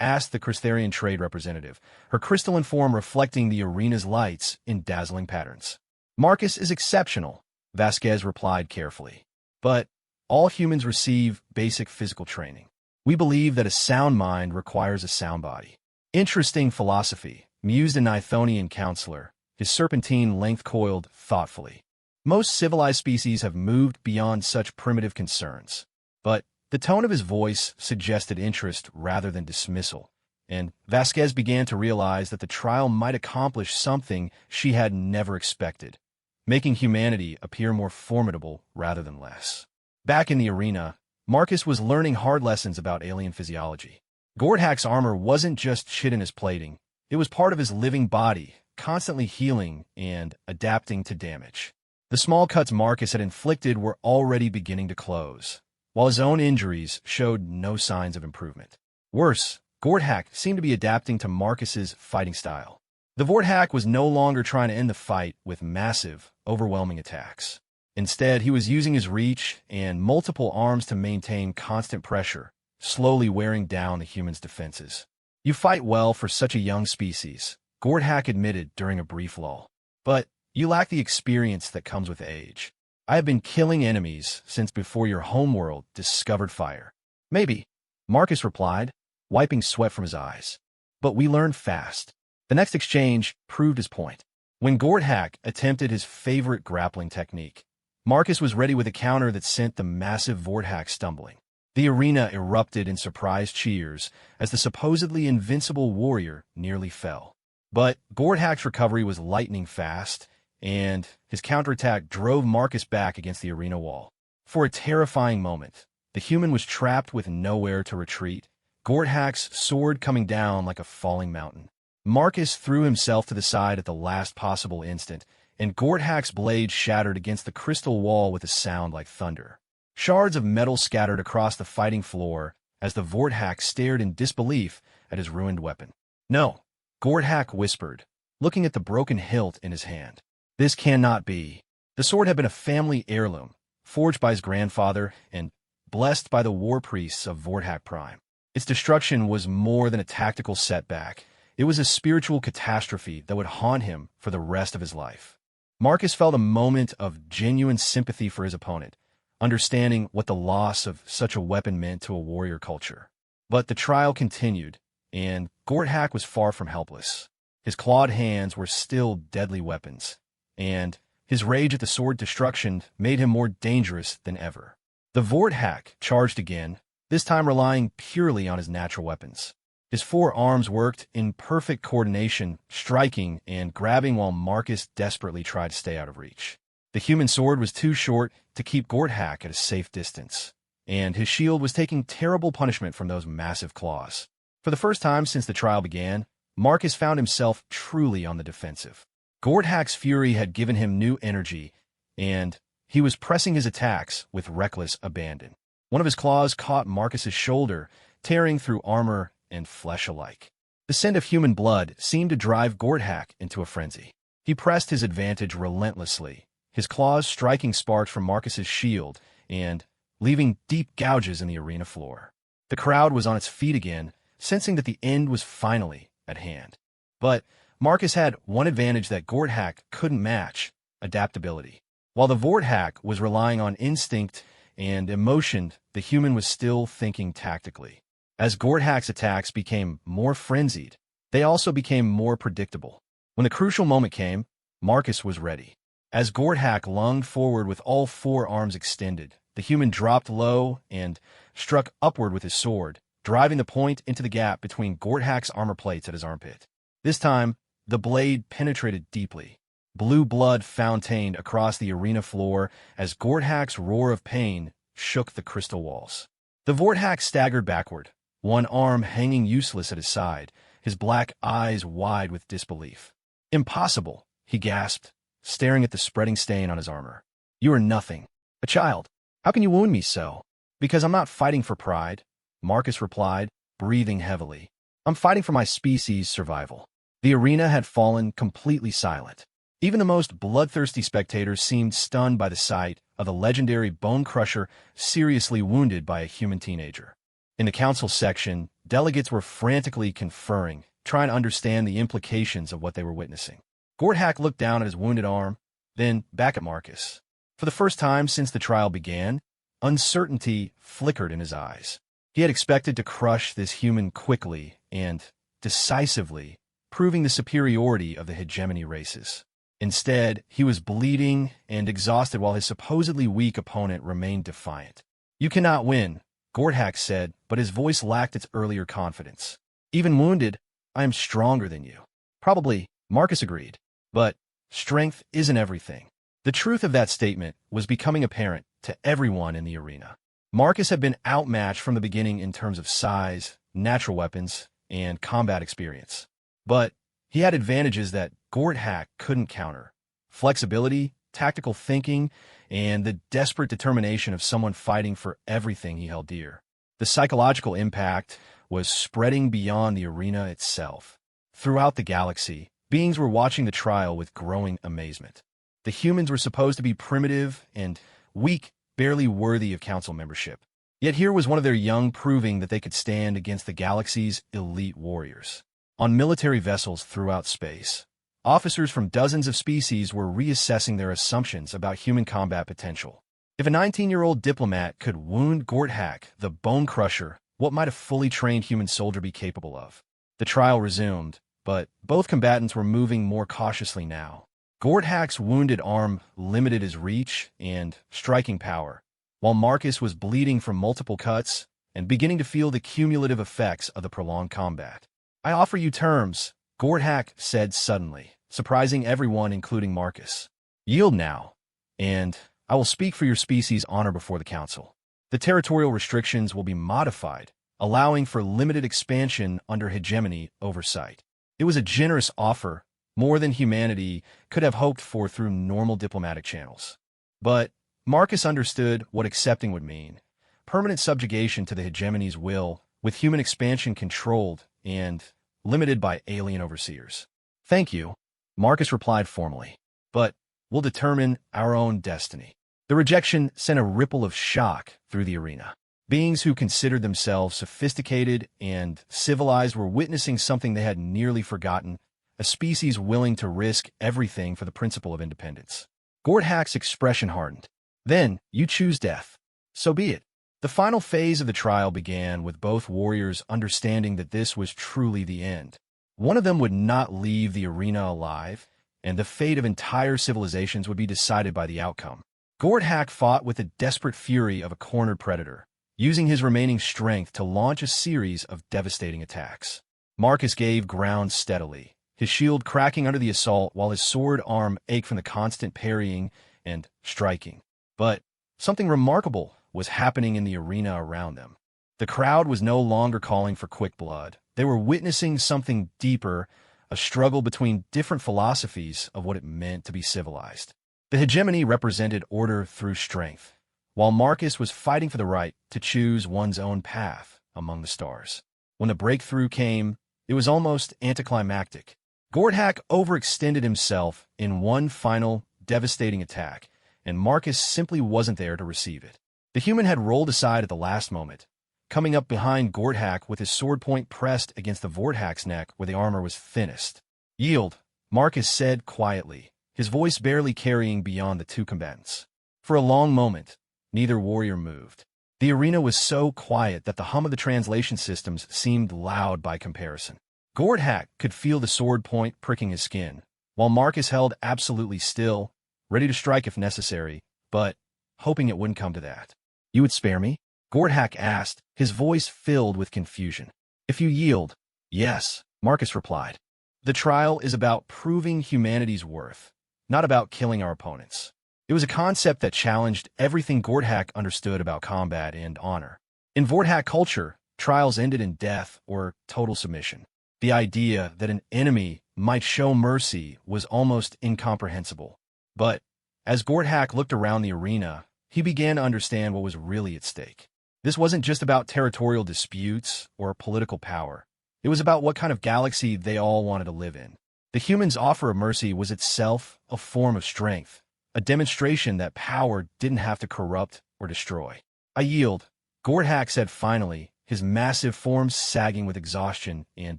asked the Crystharian trade representative, her crystalline form reflecting the arena's lights in dazzling patterns. Marcus is exceptional, Vasquez replied carefully. But all humans receive basic physical training. We believe that a sound mind requires a sound body. Interesting philosophy, mused a Nithonian counselor, his serpentine length coiled thoughtfully. Most civilized species have moved beyond such primitive concerns. But the tone of his voice suggested interest rather than dismissal, and Vasquez began to realize that the trial might accomplish something she had never expected, making humanity appear more formidable rather than less. Back in the arena, Marcus was learning hard lessons about alien physiology. Gordhack's armor wasn't just shit in his plating, it was part of his living body, constantly healing and adapting to damage. The small cuts Marcus had inflicted were already beginning to close, while his own injuries showed no signs of improvement. Worse, Gordhack seemed to be adapting to Marcus's fighting style. The Vorthack was no longer trying to end the fight with massive, overwhelming attacks. Instead, he was using his reach and multiple arms to maintain constant pressure, slowly wearing down the human's defenses. "You fight well for such a young species," Gordhack admitted during a brief lull. "But you lack the experience that comes with age. I have been killing enemies since before your homeworld discovered fire." "Maybe," Marcus replied, wiping sweat from his eyes. "But we learned fast." The next exchange proved his point. When Gordhack attempted his favorite grappling technique, Marcus was ready with a counter that sent the massive Vorthack stumbling. The arena erupted in surprised cheers as the supposedly invincible warrior nearly fell. But Gordhack's recovery was lightning fast, and his counterattack drove Marcus back against the arena wall. For a terrifying moment, the human was trapped with nowhere to retreat, Gordhack's sword coming down like a falling mountain. Marcus threw himself to the side at the last possible instant, and Gordhack's blade shattered against the crystal wall with a sound like thunder. Shards of metal scattered across the fighting floor as the Vorthack stared in disbelief at his ruined weapon. "No," Gordhack whispered, looking at the broken hilt in his hand. "This cannot be." The sword had been a family heirloom, forged by his grandfather and blessed by the war priests of Vorthack Prime. Its destruction was more than a tactical setback. It was a spiritual catastrophe that would haunt him for the rest of his life. Marcus felt a moment of genuine sympathy for his opponent, understanding what the loss of such a weapon meant to a warrior culture. But the trial continued, and Gordhack was far from helpless. His clawed hands were still deadly weapons, and his rage at the sword destruction made him more dangerous than ever. The Vorthack charged again, this time relying purely on his natural weapons. His four arms worked in perfect coordination, striking and grabbing while Marcus desperately tried to stay out of reach. The human sword was too short to keep Gordhack at a safe distance, and his shield was taking terrible punishment from those massive claws. For the first time since the trial began, Marcus found himself truly on the defensive. Gordhack's fury had given him new energy, and he was pressing his attacks with reckless abandon. One of his claws caught Marcus's shoulder, tearing through armor and flesh alike. The scent of human blood seemed to drive Gordhack into a frenzy. He pressed his advantage relentlessly, his claws striking sparks from Marcus's shield and leaving deep gouges in the arena floor. The crowd was on its feet again, sensing that the end was finally at hand. But Marcus had one advantage that Gordhack couldn't match: adaptability. While the Vorthack was relying on instinct and emotion, the human was still thinking tactically. As Gordhack's attacks became more frenzied, they also became more predictable. When the crucial moment came, Marcus was ready. As Gordhack lunged forward with all four arms extended, the human dropped low and struck upward with his sword, driving the point into the gap between Gordhack's armor plates at his armpit. This time, the blade penetrated deeply. Blue blood fountained across the arena floor as Gordhack's roar of pain shook the crystal walls. The Vorthack staggered backward, one arm hanging useless at his side, his black eyes wide with disbelief. "Impossible," he gasped, staring at the spreading stain on his armor. "You are nothing. A child. How can you wound me so?" "Because I'm not fighting for pride," Marcus replied, breathing heavily. "I'm fighting for my species' survival." The arena had fallen completely silent. Even the most bloodthirsty spectators seemed stunned by the sight of the legendary Bone Crusher seriously wounded by a human teenager. In the council section, delegates were frantically conferring, trying to understand the implications of what they were witnessing. Gordhack looked down at his wounded arm, then back at Marcus. For the first time since the trial began, uncertainty flickered in his eyes. He had expected to crush this human quickly and decisively, proving the superiority of the hegemony races. Instead, he was bleeding and exhausted while his supposedly weak opponent remained defiant. "You cannot win," Gordhack said, but his voice lacked its earlier confidence. Even wounded, I am stronger than you. Probably, Marcus agreed. But strength isn't everything. The truth of that statement was becoming apparent to everyone in the arena. Marcus had been outmatched from the beginning in terms of size, natural weapons, and combat experience. But he had advantages that Gorthak couldn't counter. Flexibility, tactical thinking, and the desperate determination of someone fighting for everything he held dear. The psychological impact was spreading beyond the arena itself. Throughout the galaxy, beings were watching the trial with growing amazement. The humans were supposed to be primitive and weak, barely worthy of council membership. Yet here was one of their young proving that they could stand against the galaxy's elite warriors. On military vessels throughout space, officers from dozens of species were reassessing their assumptions about human combat potential. If a 19-year-old diplomat could wound Gorthak, the bone crusher, what might a fully trained human soldier be capable of? The trial resumed, but both combatants were moving more cautiously now. Gorthak's wounded arm limited his reach and striking power, while Marcus was bleeding from multiple cuts and beginning to feel the cumulative effects of the prolonged combat. "I offer you terms," Gorthak said suddenly, surprising everyone, including Marcus. "Yield now, and I will speak for your species' honor before the council. The territorial restrictions will be modified, allowing for limited expansion under hegemony oversight." It was a generous offer, more than humanity could have hoped for through normal diplomatic channels. But Marcus understood what accepting would mean: permanent subjugation to the hegemony's will, with human expansion controlled and limited by alien overseers. "Thank you," Marcus replied formally, "but we'll determine our own destiny." The rejection sent a ripple of shock through the arena. Beings who considered themselves sophisticated and civilized were witnessing something they had nearly forgotten: a species willing to risk everything for the principle of independence. Gorthak's expression hardened. "Then, you choose death. So be it." The final phase of the trial began with both warriors understanding that this was truly the end. One of them would not leave the arena alive, and the fate of entire civilizations would be decided by the outcome. Gorthak fought with the desperate fury of a cornered predator, using his remaining strength to launch a series of devastating attacks. Marcus gave ground steadily, his shield cracking under the assault while his sword arm ached from the constant parrying and striking. But something remarkable was happening in the arena around them. The crowd was no longer calling for quick blood. They were witnessing something deeper, a struggle between different philosophies of what it meant to be civilized. The hegemony represented order through strength, while Marcus was fighting for the right to choose one's own path among the stars. When the breakthrough came, it was almost anticlimactic. Gorthak overextended himself in one final, devastating attack, and Marcus simply wasn't there to receive it. The human had rolled aside at the last moment, coming up behind Gorthak with his sword point pressed against the Vorthak's neck where the armor was thinnest. "Yield," Marcus said quietly, his voice barely carrying beyond the two combatants. For a long moment, neither warrior moved. The arena was so quiet that the hum of the translation systems seemed loud by comparison. Gorthak could feel the sword point pricking his skin, while Marcus held absolutely still, ready to strike if necessary, but hoping it wouldn't come to that. "You would spare me?" Gorthak asked, his voice filled with confusion. "If you yield." "Yes," Marcus replied. "The trial is about proving humanity's worth, not about killing our opponents." It was a concept that challenged everything Gorthak understood about combat and honor. In Vorthak culture, trials ended in death or total submission. The idea that an enemy might show mercy was almost incomprehensible. But as Gorthak looked around the arena, he began to understand what was really at stake. This wasn't just about territorial disputes or political power. It was about what kind of galaxy they all wanted to live in. The humans' offer of mercy was itself a form of strength, a demonstration that power didn't have to corrupt or destroy. "I yield," Gorthak said finally, his massive form sagging with exhaustion and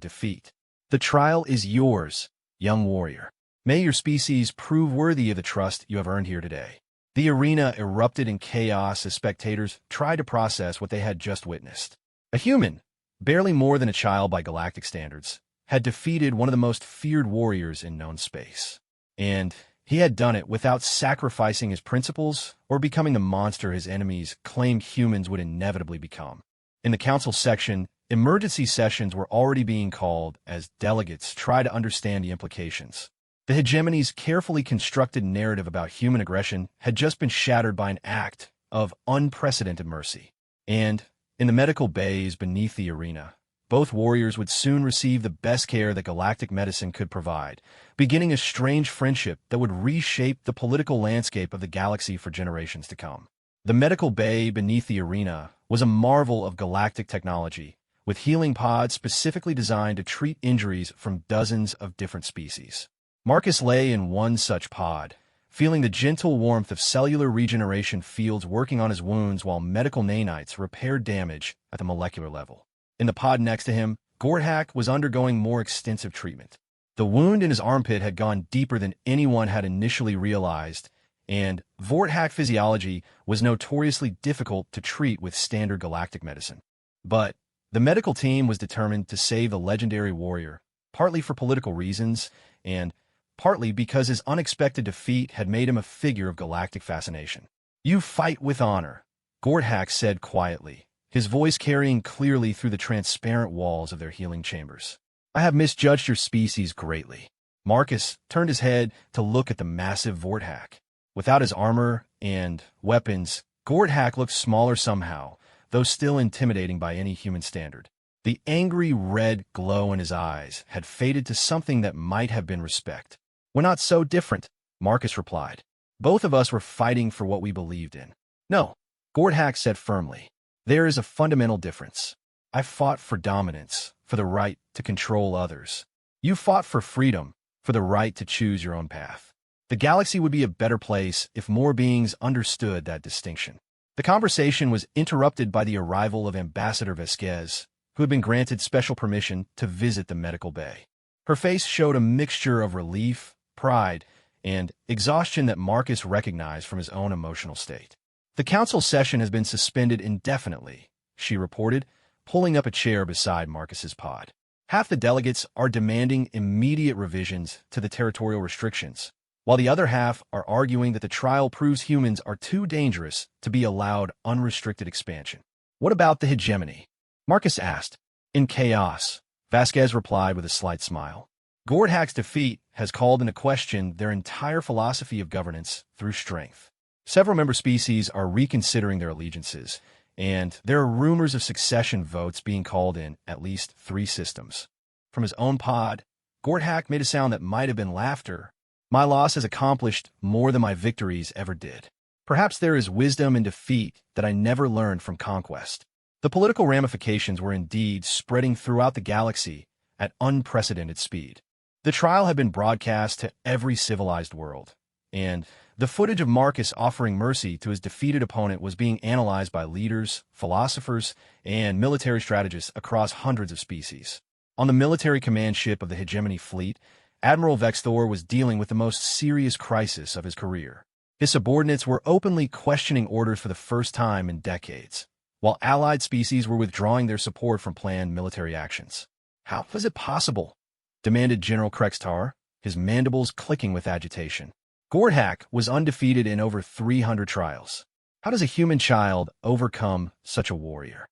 defeat. "The trial is yours, young warrior. May your species prove worthy of the trust you have earned here today." The arena erupted in chaos as spectators tried to process what they had just witnessed. A human, barely more than a child by galactic standards, had defeated one of the most feared warriors in known space. And he had done it without sacrificing his principles or becoming the monster his enemies claimed humans would inevitably become. In the council section, emergency sessions were already being called as delegates try to understand the implications. The hegemony's carefully constructed narrative about human aggression had just been shattered by an act of unprecedented mercy. And, in the medical bays beneath the arena, both warriors would soon receive the best care that galactic medicine could provide, beginning a strange friendship that would reshape the political landscape of the galaxy for generations to come. The medical bay beneath the arena was a marvel of galactic technology, with healing pods specifically designed to treat injuries from dozens of different species. Marcus lay in one such pod, feeling the gentle warmth of cellular regeneration fields working on his wounds while medical nanites repaired damage at the molecular level. In the pod next to him, Gorthak was undergoing more extensive treatment. The wound in his armpit had gone deeper than anyone had initially realized, and Vorthak physiology was notoriously difficult to treat with standard galactic medicine. But the medical team was determined to save the legendary warrior, partly for political reasons, and partly because his unexpected defeat had made him a figure of galactic fascination. "You fight with honor," Gorthak said quietly, his voice carrying clearly through the transparent walls of their healing chambers. "I have misjudged your species greatly." Marcus turned his head to look at the massive Vorthak. Without his armor and weapons, Gorthak looked smaller somehow, though still intimidating by any human standard. The angry red glow in his eyes had faded to something that might have been respect. "We're not so different," Marcus replied. "Both of us were fighting for what we believed in." "No," Gorthak said firmly. "There is a fundamental difference. I fought for dominance, for the right to control others. You fought for freedom, for the right to choose your own path. The galaxy would be a better place if more beings understood that distinction." The conversation was interrupted by the arrival of Ambassador Vasquez, who had been granted special permission to visit the medical bay. Her face showed a mixture of relief, pride, and exhaustion that Marcus recognized from his own emotional state. "The council session has been suspended indefinitely," she reported, pulling up a chair beside Marcus's pod. "Half the delegates are demanding immediate revisions to the territorial restrictions, while the other half are arguing that the trial proves humans are too dangerous to be allowed unrestricted expansion." "What about the hegemony?" Marcus asked. "In chaos," Vasquez replied with a slight smile. "Gorthak's defeat has called into question their entire philosophy of governance through strength. Several member species are reconsidering their allegiances, and there are rumors of succession votes being called in at least 3 systems." From his own pod, Gorthak made a sound that might have been laughter. "My loss has accomplished more than my victories ever did. Perhaps there is wisdom in defeat that I never learned from conquest." The political ramifications were indeed spreading throughout the galaxy at unprecedented speed. The trial had been broadcast to every civilized world, and the footage of Marcus offering mercy to his defeated opponent was being analyzed by leaders, philosophers, and military strategists across hundreds of species. On the military command ship of the Hegemony fleet, Admiral Vexthor was dealing with the most serious crisis of his career. His subordinates were openly questioning orders for the first time in decades, while allied species were withdrawing their support from planned military actions. "How was it possible?" demanded General Krextar, his mandibles clicking with agitation. Gorthak was undefeated in over 300 trials. How does a human child overcome such a warrior?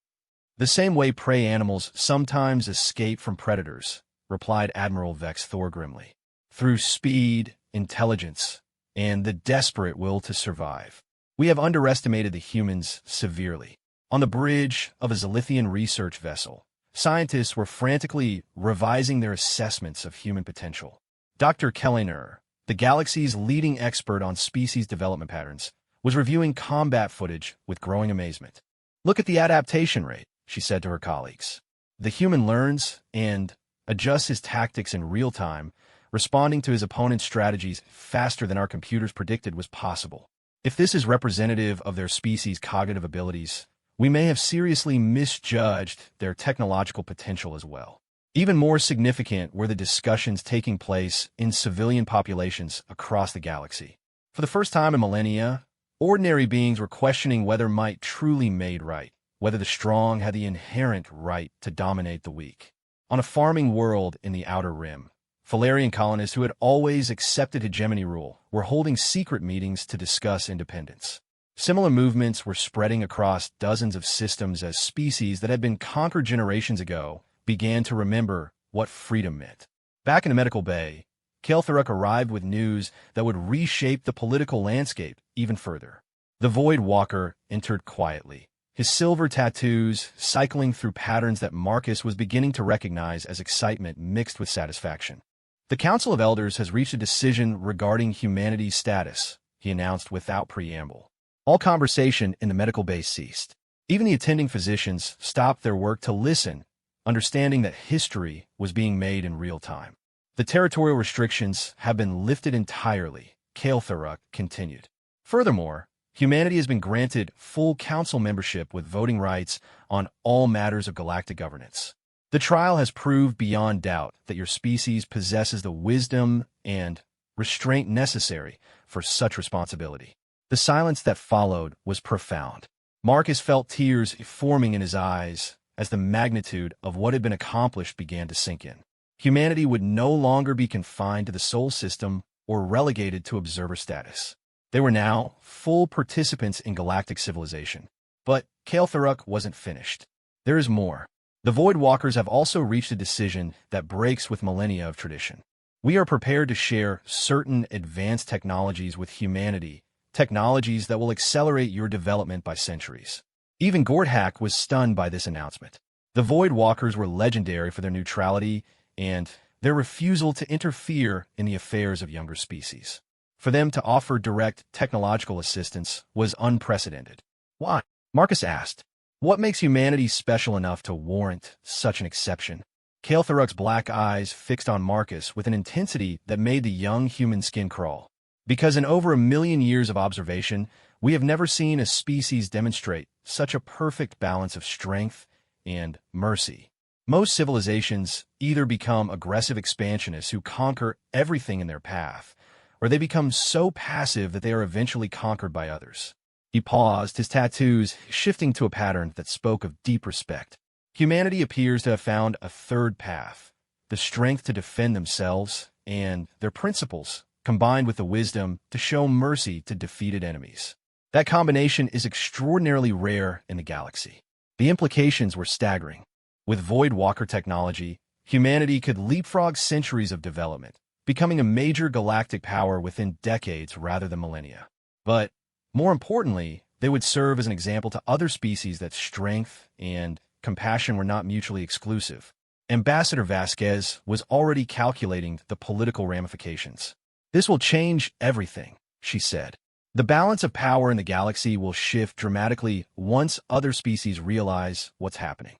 "The same way prey animals sometimes escape from predators," replied Admiral Vexthor grimly. "Through speed, intelligence, and the desperate will to survive. We have underestimated the humans severely." On the bridge of a Zalithian research vessel, scientists were frantically revising their assessments of human potential. Dr. Kelliner, the galaxy's leading expert on species development patterns, was reviewing combat footage with growing amazement. "Look at the adaptation rate," she said to her colleagues. "The human learns and adjusts his tactics in real time, responding to his opponent's strategies faster than our computers predicted was possible. If this is representative of their species' cognitive abilities, we may have seriously misjudged their technological potential as well." Even more significant were the discussions taking place in civilian populations across the galaxy. For the first time in millennia, ordinary beings were questioning whether might truly made right, whether the strong had the inherent right to dominate the weak. On a farming world in the Outer Rim, Falarian colonists who had always accepted hegemony rule were holding secret meetings to discuss independence. Similar movements were spreading across dozens of systems as species that had been conquered generations ago began to remember what freedom meant. Back in the medical bay, Keltharuk arrived with news that would reshape the political landscape even further. The Void Walker entered quietly, his silver tattoos cycling through patterns that Marcus was beginning to recognize as excitement mixed with satisfaction. The Council of Elders has reached a decision regarding humanity's status, he announced without preamble. All conversation in the medical bay ceased. Even the attending physicians stopped their work to listen, understanding that history was being made in real time. The territorial restrictions have been lifted entirely, Keltharuk continued. Furthermore, humanity has been granted full council membership with voting rights on all matters of galactic governance. The trial has proved beyond doubt that your species possesses the wisdom and restraint necessary for such responsibility. The silence that followed was profound. Marcus felt tears forming in his eyes as the magnitude of what had been accomplished began to sink in. Humanity would no longer be confined to the Sol system or relegated to observer status. They were now full participants in galactic civilization. But Keltharuk wasn't finished. There is more. The Void Walkers have also reached a decision that breaks with millennia of tradition. We are prepared to share certain advanced technologies with humanity, technologies that will accelerate your development by centuries. Even Gordhak was stunned by this announcement. The Void Walkers were legendary for their neutrality and their refusal to interfere in the affairs of younger species. For them to offer direct technological assistance was unprecedented. Why? Marcus asked. What makes humanity special enough to warrant such an exception? Keltharuk's black eyes fixed on Marcus with an intensity that made the young human skin crawl. Because in over 1,000,000 years of observation, we have never seen a species demonstrate such a perfect balance of strength and mercy. Most civilizations either become aggressive expansionists who conquer everything in their path, or they become so passive that they are eventually conquered by others. He paused, his tattoos shifting to a pattern that spoke of deep respect. Humanity appears to have found a third path, the strength to defend themselves and their principles, combined with the wisdom to show mercy to defeated enemies. That combination is extraordinarily rare in the galaxy. The implications were staggering. With Void Walker technology, humanity could leapfrog centuries of development, becoming a major galactic power within decades rather than millennia. But, more importantly, they would serve as an example to other species that strength and compassion were not mutually exclusive. Ambassador Vasquez was already calculating the political ramifications. This will change everything, she said. The balance of power in the galaxy will shift dramatically once other species realize what's happening.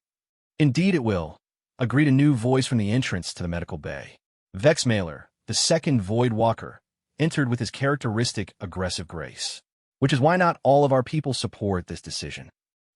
Indeed it will, agreed a new voice from the entrance to the medical bay. Vexmailer, the second Void Walker, entered with his characteristic aggressive grace. Which is why not all of our people support this decision.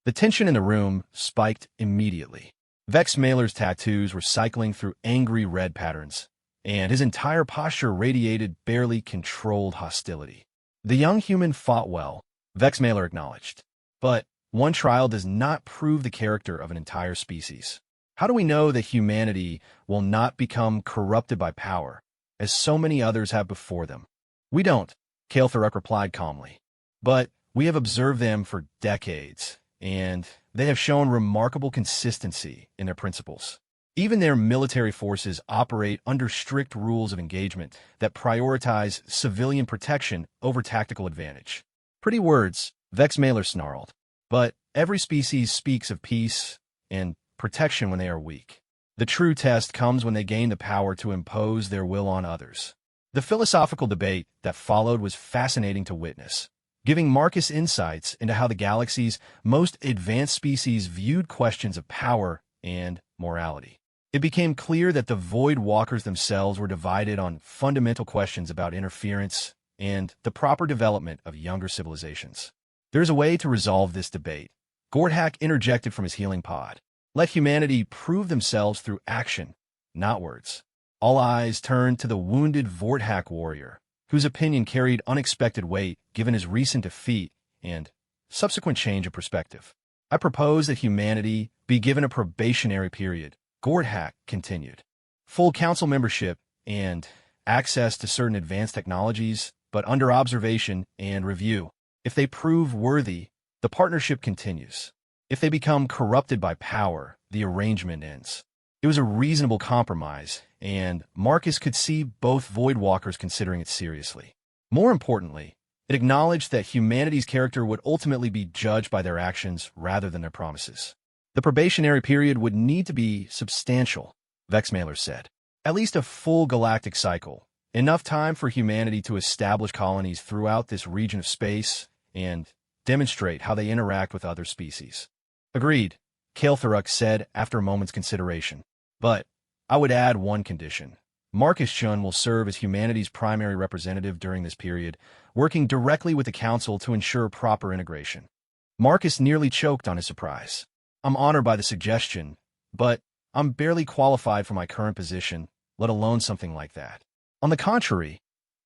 The tension in the room spiked immediately. Vexmailer's tattoos were cycling through angry red patterns, and his entire posture radiated barely controlled hostility. The young human fought well, Vexmailer acknowledged. But one trial does not prove the character of an entire species. How do we know that humanity will not become corrupted by power, as so many others have before them? We don't, Keltharuk replied calmly. But we have observed them for decades, and they have shown remarkable consistency in their principles. Even their military forces operate under strict rules of engagement that prioritize civilian protection over tactical advantage. Pretty words, Vexmailer snarled. But every species speaks of peace and protection when they are weak. The true test comes when they gain the power to impose their will on others. The philosophical debate that followed was fascinating to witness, giving Marcus insights into how the galaxy's most advanced species viewed questions of power and morality. It became clear that the Void Walkers themselves were divided on fundamental questions about interference and the proper development of younger civilizations. There's a way to resolve this debate. Gordhak interjected from his healing pod. Let humanity prove themselves through action, not words. All eyes turned to the wounded Vorthak warrior, whose opinion carried unexpected weight given his recent defeat and subsequent change of perspective. I propose that humanity be given a probationary period, Gordhak continued. Full council membership and access to certain advanced technologies, but under observation and review. If they prove worthy, the partnership continues. If they become corrupted by power, the arrangement ends. It was a reasonable compromise, and Marcus could see both Voidwalkers considering it seriously. More importantly, it acknowledged that humanity's character would ultimately be judged by their actions rather than their promises. The probationary period would need to be substantial, Vexmailer said. At least a full galactic cycle, enough time for humanity to establish colonies throughout this region of space and demonstrate how they interact with other species. Agreed, Kael'tharic said after a moment's consideration. But I would add one condition. Marcus Chun will serve as humanity's primary representative during this period, working directly with the Council to ensure proper integration. Marcus nearly choked on his surprise. I'm honored by the suggestion, but I'm barely qualified for my current position, let alone something like that. On the contrary,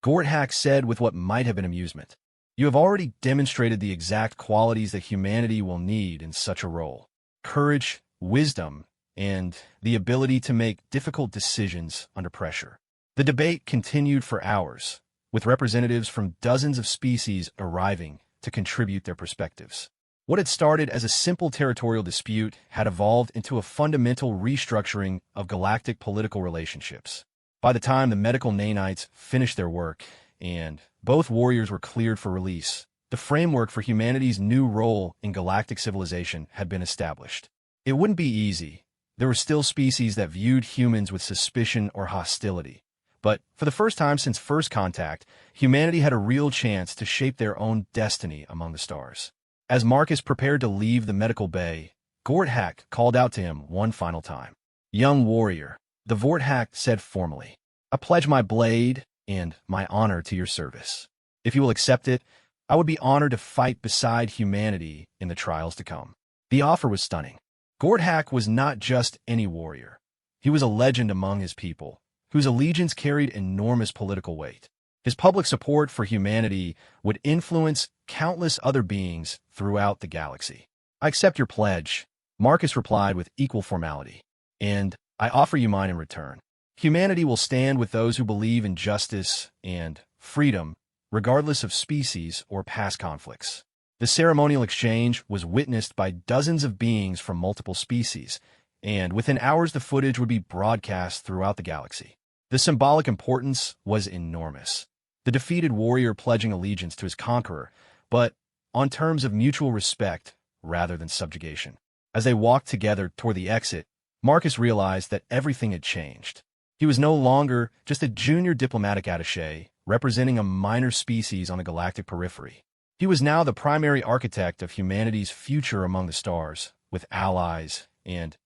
Gorthak said with what might have been amusement, you have already demonstrated the exact qualities that humanity will need in such a role. Courage, wisdom, and the ability to make difficult decisions under pressure. The debate continued for hours, with representatives from dozens of species arriving to contribute their perspectives. What had started as a simple territorial dispute had evolved into a fundamental restructuring of galactic political relationships. By the time the medical nanites finished their work, and both warriors were cleared for release, the framework for humanity's new role in galactic civilization had been established. It wouldn't be easy. There were still species that viewed humans with suspicion or hostility. But for the first time since first contact, humanity had a real chance to shape their own destiny among the stars. As Marcus prepared to leave the medical bay, Gorthak called out to him one final time. Young warrior, the Vorthak said formally, I pledge my blade and my honor to your service. If you will accept it, I would be honored to fight beside humanity in the trials to come. The offer was stunning. Gorthak was not just any warrior. He was a legend among his people, whose allegiance carried enormous political weight. His public support for humanity would influence countless other beings throughout the galaxy. I accept your pledge, Marcus replied with equal formality, and I offer you mine in return. Humanity will stand with those who believe in justice and freedom, regardless of species or past conflicts. The ceremonial exchange was witnessed by dozens of beings from multiple species, and within hours the footage would be broadcast throughout the galaxy. The symbolic importance was enormous. The defeated warrior pledging allegiance to his conqueror, but on terms of mutual respect rather than subjugation. As they walked together toward the exit, Marcus realized that everything had changed. He was no longer just a junior diplomatic attaché representing a minor species on the galactic periphery. He was now the primary architect of humanity's future among the stars, with allies and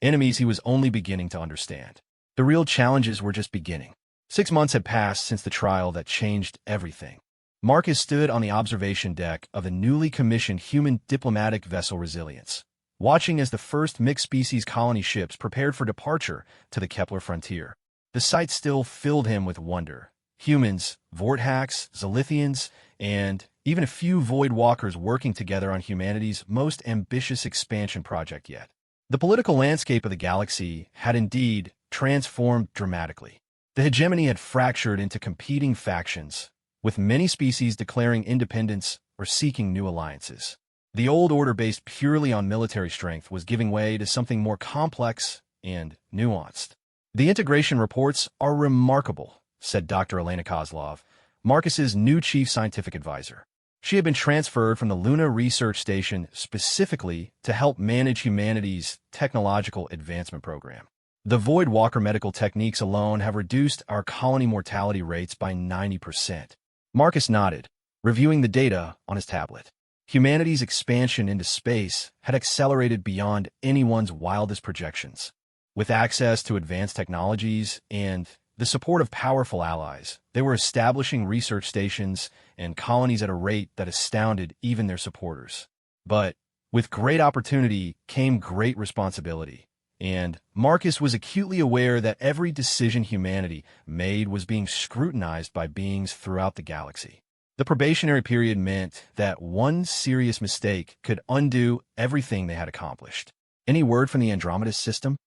enemies he was only beginning to understand. The real challenges were just beginning. 6 months had passed since the trial that changed everything. Marcus stood on the observation deck of the newly commissioned human diplomatic vessel Resilience, watching as the first mixed-species colony ships prepared for departure to the Kepler frontier. The sight still filled him with wonder. Humans, Vorthaks, Zilithians, and even a few Voidwalkers working together on humanity's most ambitious expansion project yet. The political landscape of the galaxy had indeed transformed dramatically. The hegemony had fractured into competing factions, with many species declaring independence or seeking new alliances. The old order based purely on military strength was giving way to something more complex and nuanced. The integration reports are remarkable, said Dr. Elena Kozlov, Marcus's new chief scientific advisor. She had been transferred from the Luna Research Station specifically to help manage humanity's technological advancement program. The Voidwalker medical techniques alone have reduced our colony mortality rates by 90%. Marcus nodded, reviewing the data on his tablet. Humanity's expansion into space had accelerated beyond anyone's wildest projections. With access to advanced technologies and the support of powerful allies, they were establishing research stations and colonies at a rate that astounded even their supporters. But with great opportunity came great responsibility, and Marcus was acutely aware that every decision humanity made was being scrutinized by beings throughout the galaxy. The probationary period meant that one serious mistake could undo everything they had accomplished. Any word from the Andromeda system?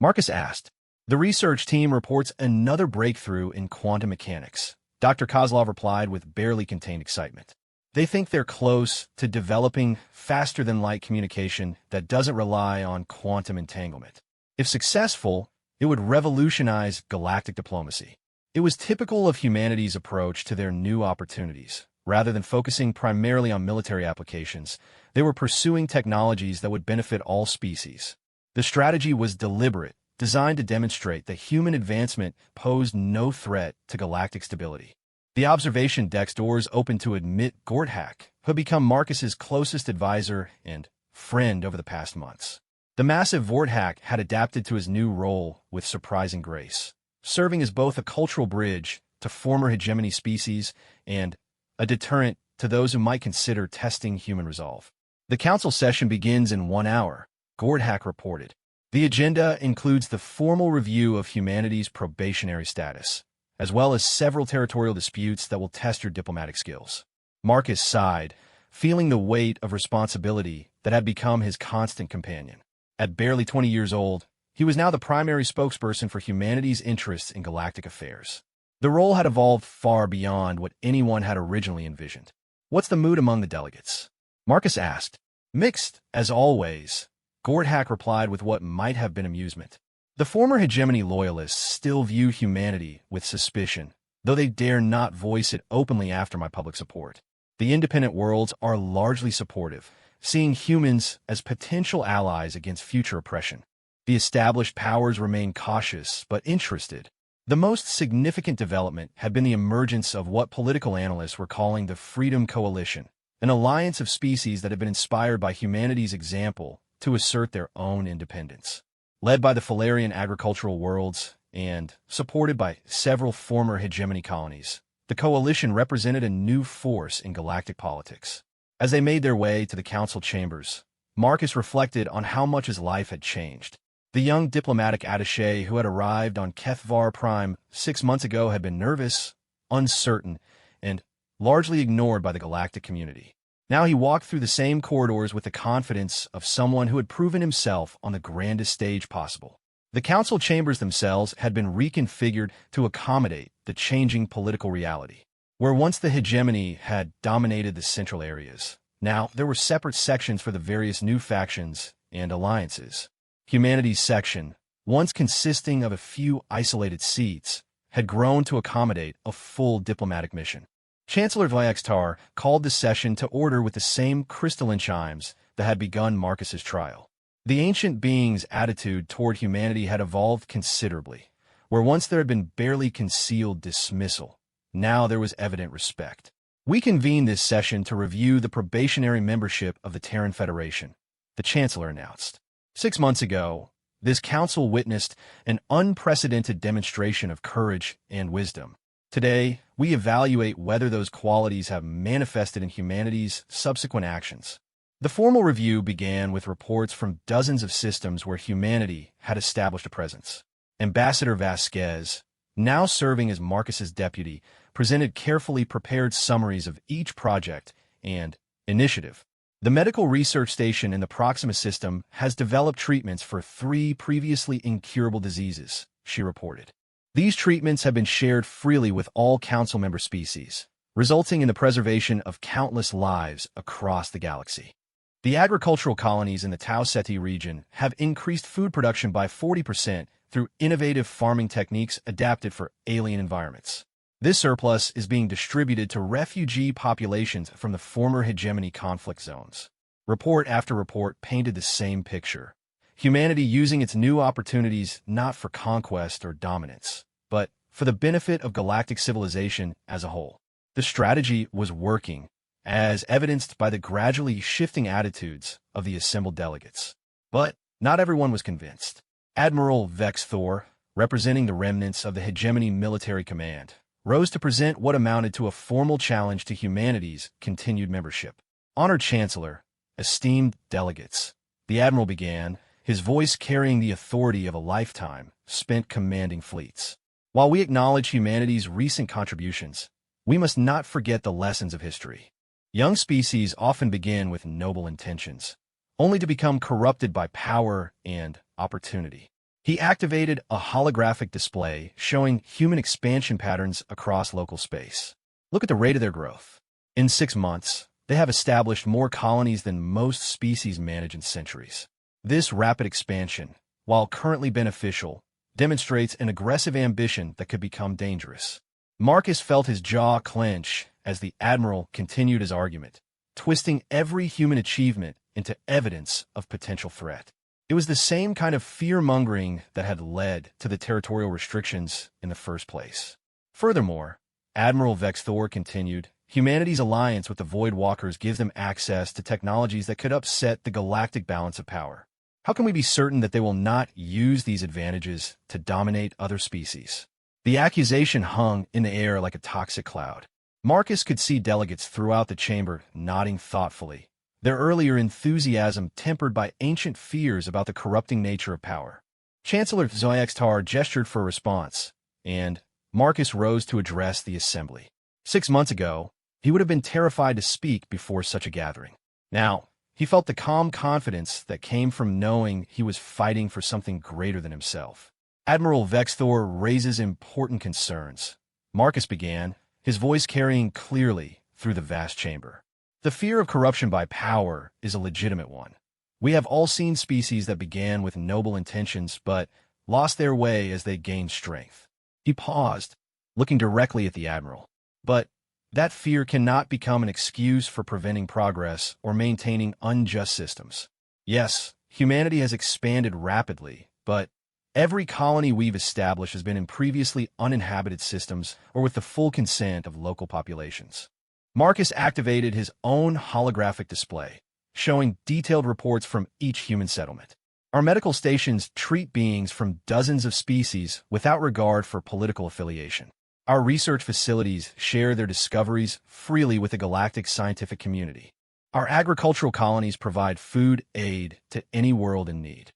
Marcus asked. The research team reports another breakthrough in quantum mechanics, Dr. Kozlov replied with barely contained excitement. They think they're close to developing faster-than-light communication that doesn't rely on quantum entanglement. If successful, it would revolutionize galactic diplomacy. It was typical of humanity's approach to their new opportunities. Rather than focusing primarily on military applications, they were pursuing technologies that would benefit all species. The strategy was deliberate, designed to demonstrate that human advancement posed no threat to galactic stability. The observation deck's doors opened to admit Gorthak, who had become Marcus's closest advisor and friend over the past months. The massive Vorthak had adapted to his new role with surprising grace, serving as both a cultural bridge to former hegemony species and a deterrent to those who might consider testing human resolve. The council session begins in 1 hour, Gorthak reported. The agenda includes the formal review of humanity's probationary status, as well as several territorial disputes that will test your diplomatic skills. Marcus sighed, feeling the weight of responsibility that had become his constant companion. At barely 20 years old, he was now the primary spokesperson for humanity's interests in galactic affairs. The role had evolved far beyond what anyone had originally envisioned. "What's the mood among the delegates?" Marcus asked. "Mixed, as always," Gorthak replied with what might have been amusement. The former hegemony loyalists still view humanity with suspicion, though they dare not voice it openly after my public support. The independent worlds are largely supportive, seeing humans as potential allies against future oppression. The established powers remain cautious but interested. The most significant development had been the emergence of what political analysts were calling the Freedom Coalition, an alliance of species that had been inspired by humanity's example to assert their own independence. Led by the Falarian agricultural worlds and supported by several former hegemony colonies, the coalition represented a new force in galactic politics. As they made their way to the council chambers, Marcus reflected on how much his life had changed. The young diplomatic attaché who had arrived on HFY Prime 6 months ago had been nervous, uncertain, and largely ignored by the galactic community. Now he walked through the same corridors with the confidence of someone who had proven himself on the grandest stage possible. The council chambers themselves had been reconfigured to accommodate the changing political reality. Where once the hegemony had dominated the central areas, now there were separate sections for the various new factions and alliances. Humanity's section, once consisting of a few isolated seats, had grown to accommodate a full diplomatic mission. Chancellor Vyaxtar called the session to order with the same crystalline chimes that had begun Marcus's trial. The ancient being's attitude toward humanity had evolved considerably. Where once there had been barely concealed dismissal, now there was evident respect. "We convened this session to review the probationary membership of the Terran Federation," the Chancellor announced. 6 months ago, this council witnessed an unprecedented demonstration of courage and wisdom. Today, we evaluate whether those qualities have manifested in humanity's subsequent actions. The formal review began with reports from dozens of systems where humanity had established a presence. Ambassador Vasquez, now serving as Marcus's deputy, presented carefully prepared summaries of each project and initiative. The medical research station in the Proxima system has developed treatments for 3 previously incurable diseases, she reported. These treatments have been shared freely with all council member species, resulting in the preservation of countless lives across the galaxy. The agricultural colonies in the Tau Ceti region have increased food production by 40% through innovative farming techniques adapted for alien environments. This surplus is being distributed to refugee populations from the former hegemony conflict zones. Report after report painted the same picture. Humanity using its new opportunities not for conquest or dominance, but for the benefit of galactic civilization as a whole. The strategy was working, as evidenced by the gradually shifting attitudes of the assembled delegates. But not everyone was convinced. Admiral Vex Thor, representing the remnants of the hegemony military command, rose to present what amounted to a formal challenge to humanity's continued membership. Honored Chancellor, esteemed delegates, the Admiral began, his voice carrying the authority of a lifetime spent commanding fleets. While we acknowledge humanity's recent contributions, we must not forget the lessons of history. Young species often begin with noble intentions, only to become corrupted by power and opportunity. He activated a holographic display showing human expansion patterns across local space. Look at the rate of their growth. In 6 months, they have established more colonies than most species manage in centuries. This rapid expansion, while currently beneficial, demonstrates an aggressive ambition that could become dangerous. Marcus felt his jaw clench as the Admiral continued his argument, twisting every human achievement into evidence of potential threat. It was the same kind of fear-mongering that had led to the territorial restrictions in the first place. Furthermore, Admiral Vexthor continued, humanity's alliance with the Void Walkers gives them access to technologies that could upset the galactic balance of power. How can we be certain that they will not use these advantages to dominate other species? The accusation hung in the air like a toxic cloud. Marcus could see delegates throughout the chamber nodding thoughtfully, their earlier enthusiasm tempered by ancient fears about the corrupting nature of power. Chancellor Zoyaxtar gestured for a response, and Marcus rose to address the assembly. 6 months ago, he would have been terrified to speak before such a gathering. Now, he felt the calm confidence that came from knowing he was fighting for something greater than himself. Admiral Vexthor raises important concerns. Marcus began, his voice carrying clearly through the vast chamber. The fear of corruption by power is a legitimate one. We have all seen species that began with noble intentions but lost their way as they gained strength. He paused, looking directly at the Admiral. But that fear cannot become an excuse for preventing progress or maintaining unjust systems. Yes, humanity has expanded rapidly, but every colony we've established has been in previously uninhabited systems or with the full consent of local populations. Marcus activated his own holographic display, showing detailed reports from each human settlement. Our medical stations treat beings from dozens of species without regard for political affiliation. Our research facilities share their discoveries freely with the galactic scientific community. Our agricultural colonies provide food aid to any world in need.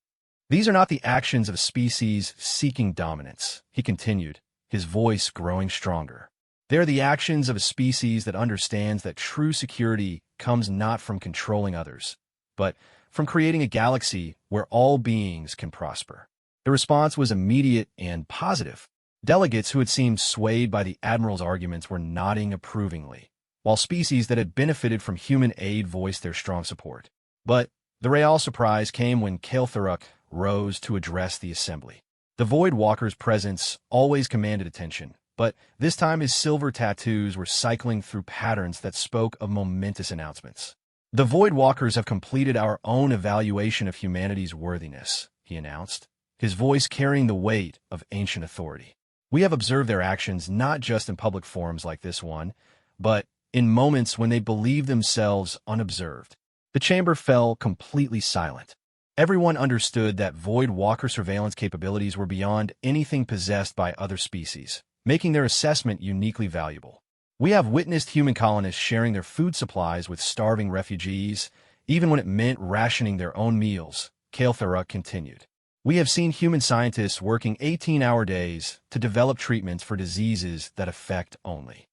These are not the actions of species seeking dominance, he continued, his voice growing stronger. They are the actions of a species that understands that true security comes not from controlling others, but from creating a galaxy where all beings can prosper. The response was immediate and positive. Delegates who had seemed swayed by the Admiral's arguments were nodding approvingly, while species that had benefited from human aid voiced their strong support. But the real surprise came when Kael'Thuruk rose to address the assembly. The Void Walker's presence always commanded attention, but this time his silver tattoos were cycling through patterns that spoke of momentous announcements. The Void Walkers have completed our own evaluation of humanity's worthiness, he announced, his voice carrying the weight of ancient authority. We have observed their actions not just in public forums like this one, but in moments when they believed themselves unobserved. The chamber fell completely silent. Everyone understood that Void Walker surveillance capabilities were beyond anything possessed by other species, making their assessment uniquely valuable. We have witnessed human colonists sharing their food supplies with starving refugees, even when it meant rationing their own meals, Kael'Thuruk continued. We have seen human scientists working 18-hour days to develop treatments for diseases that affect only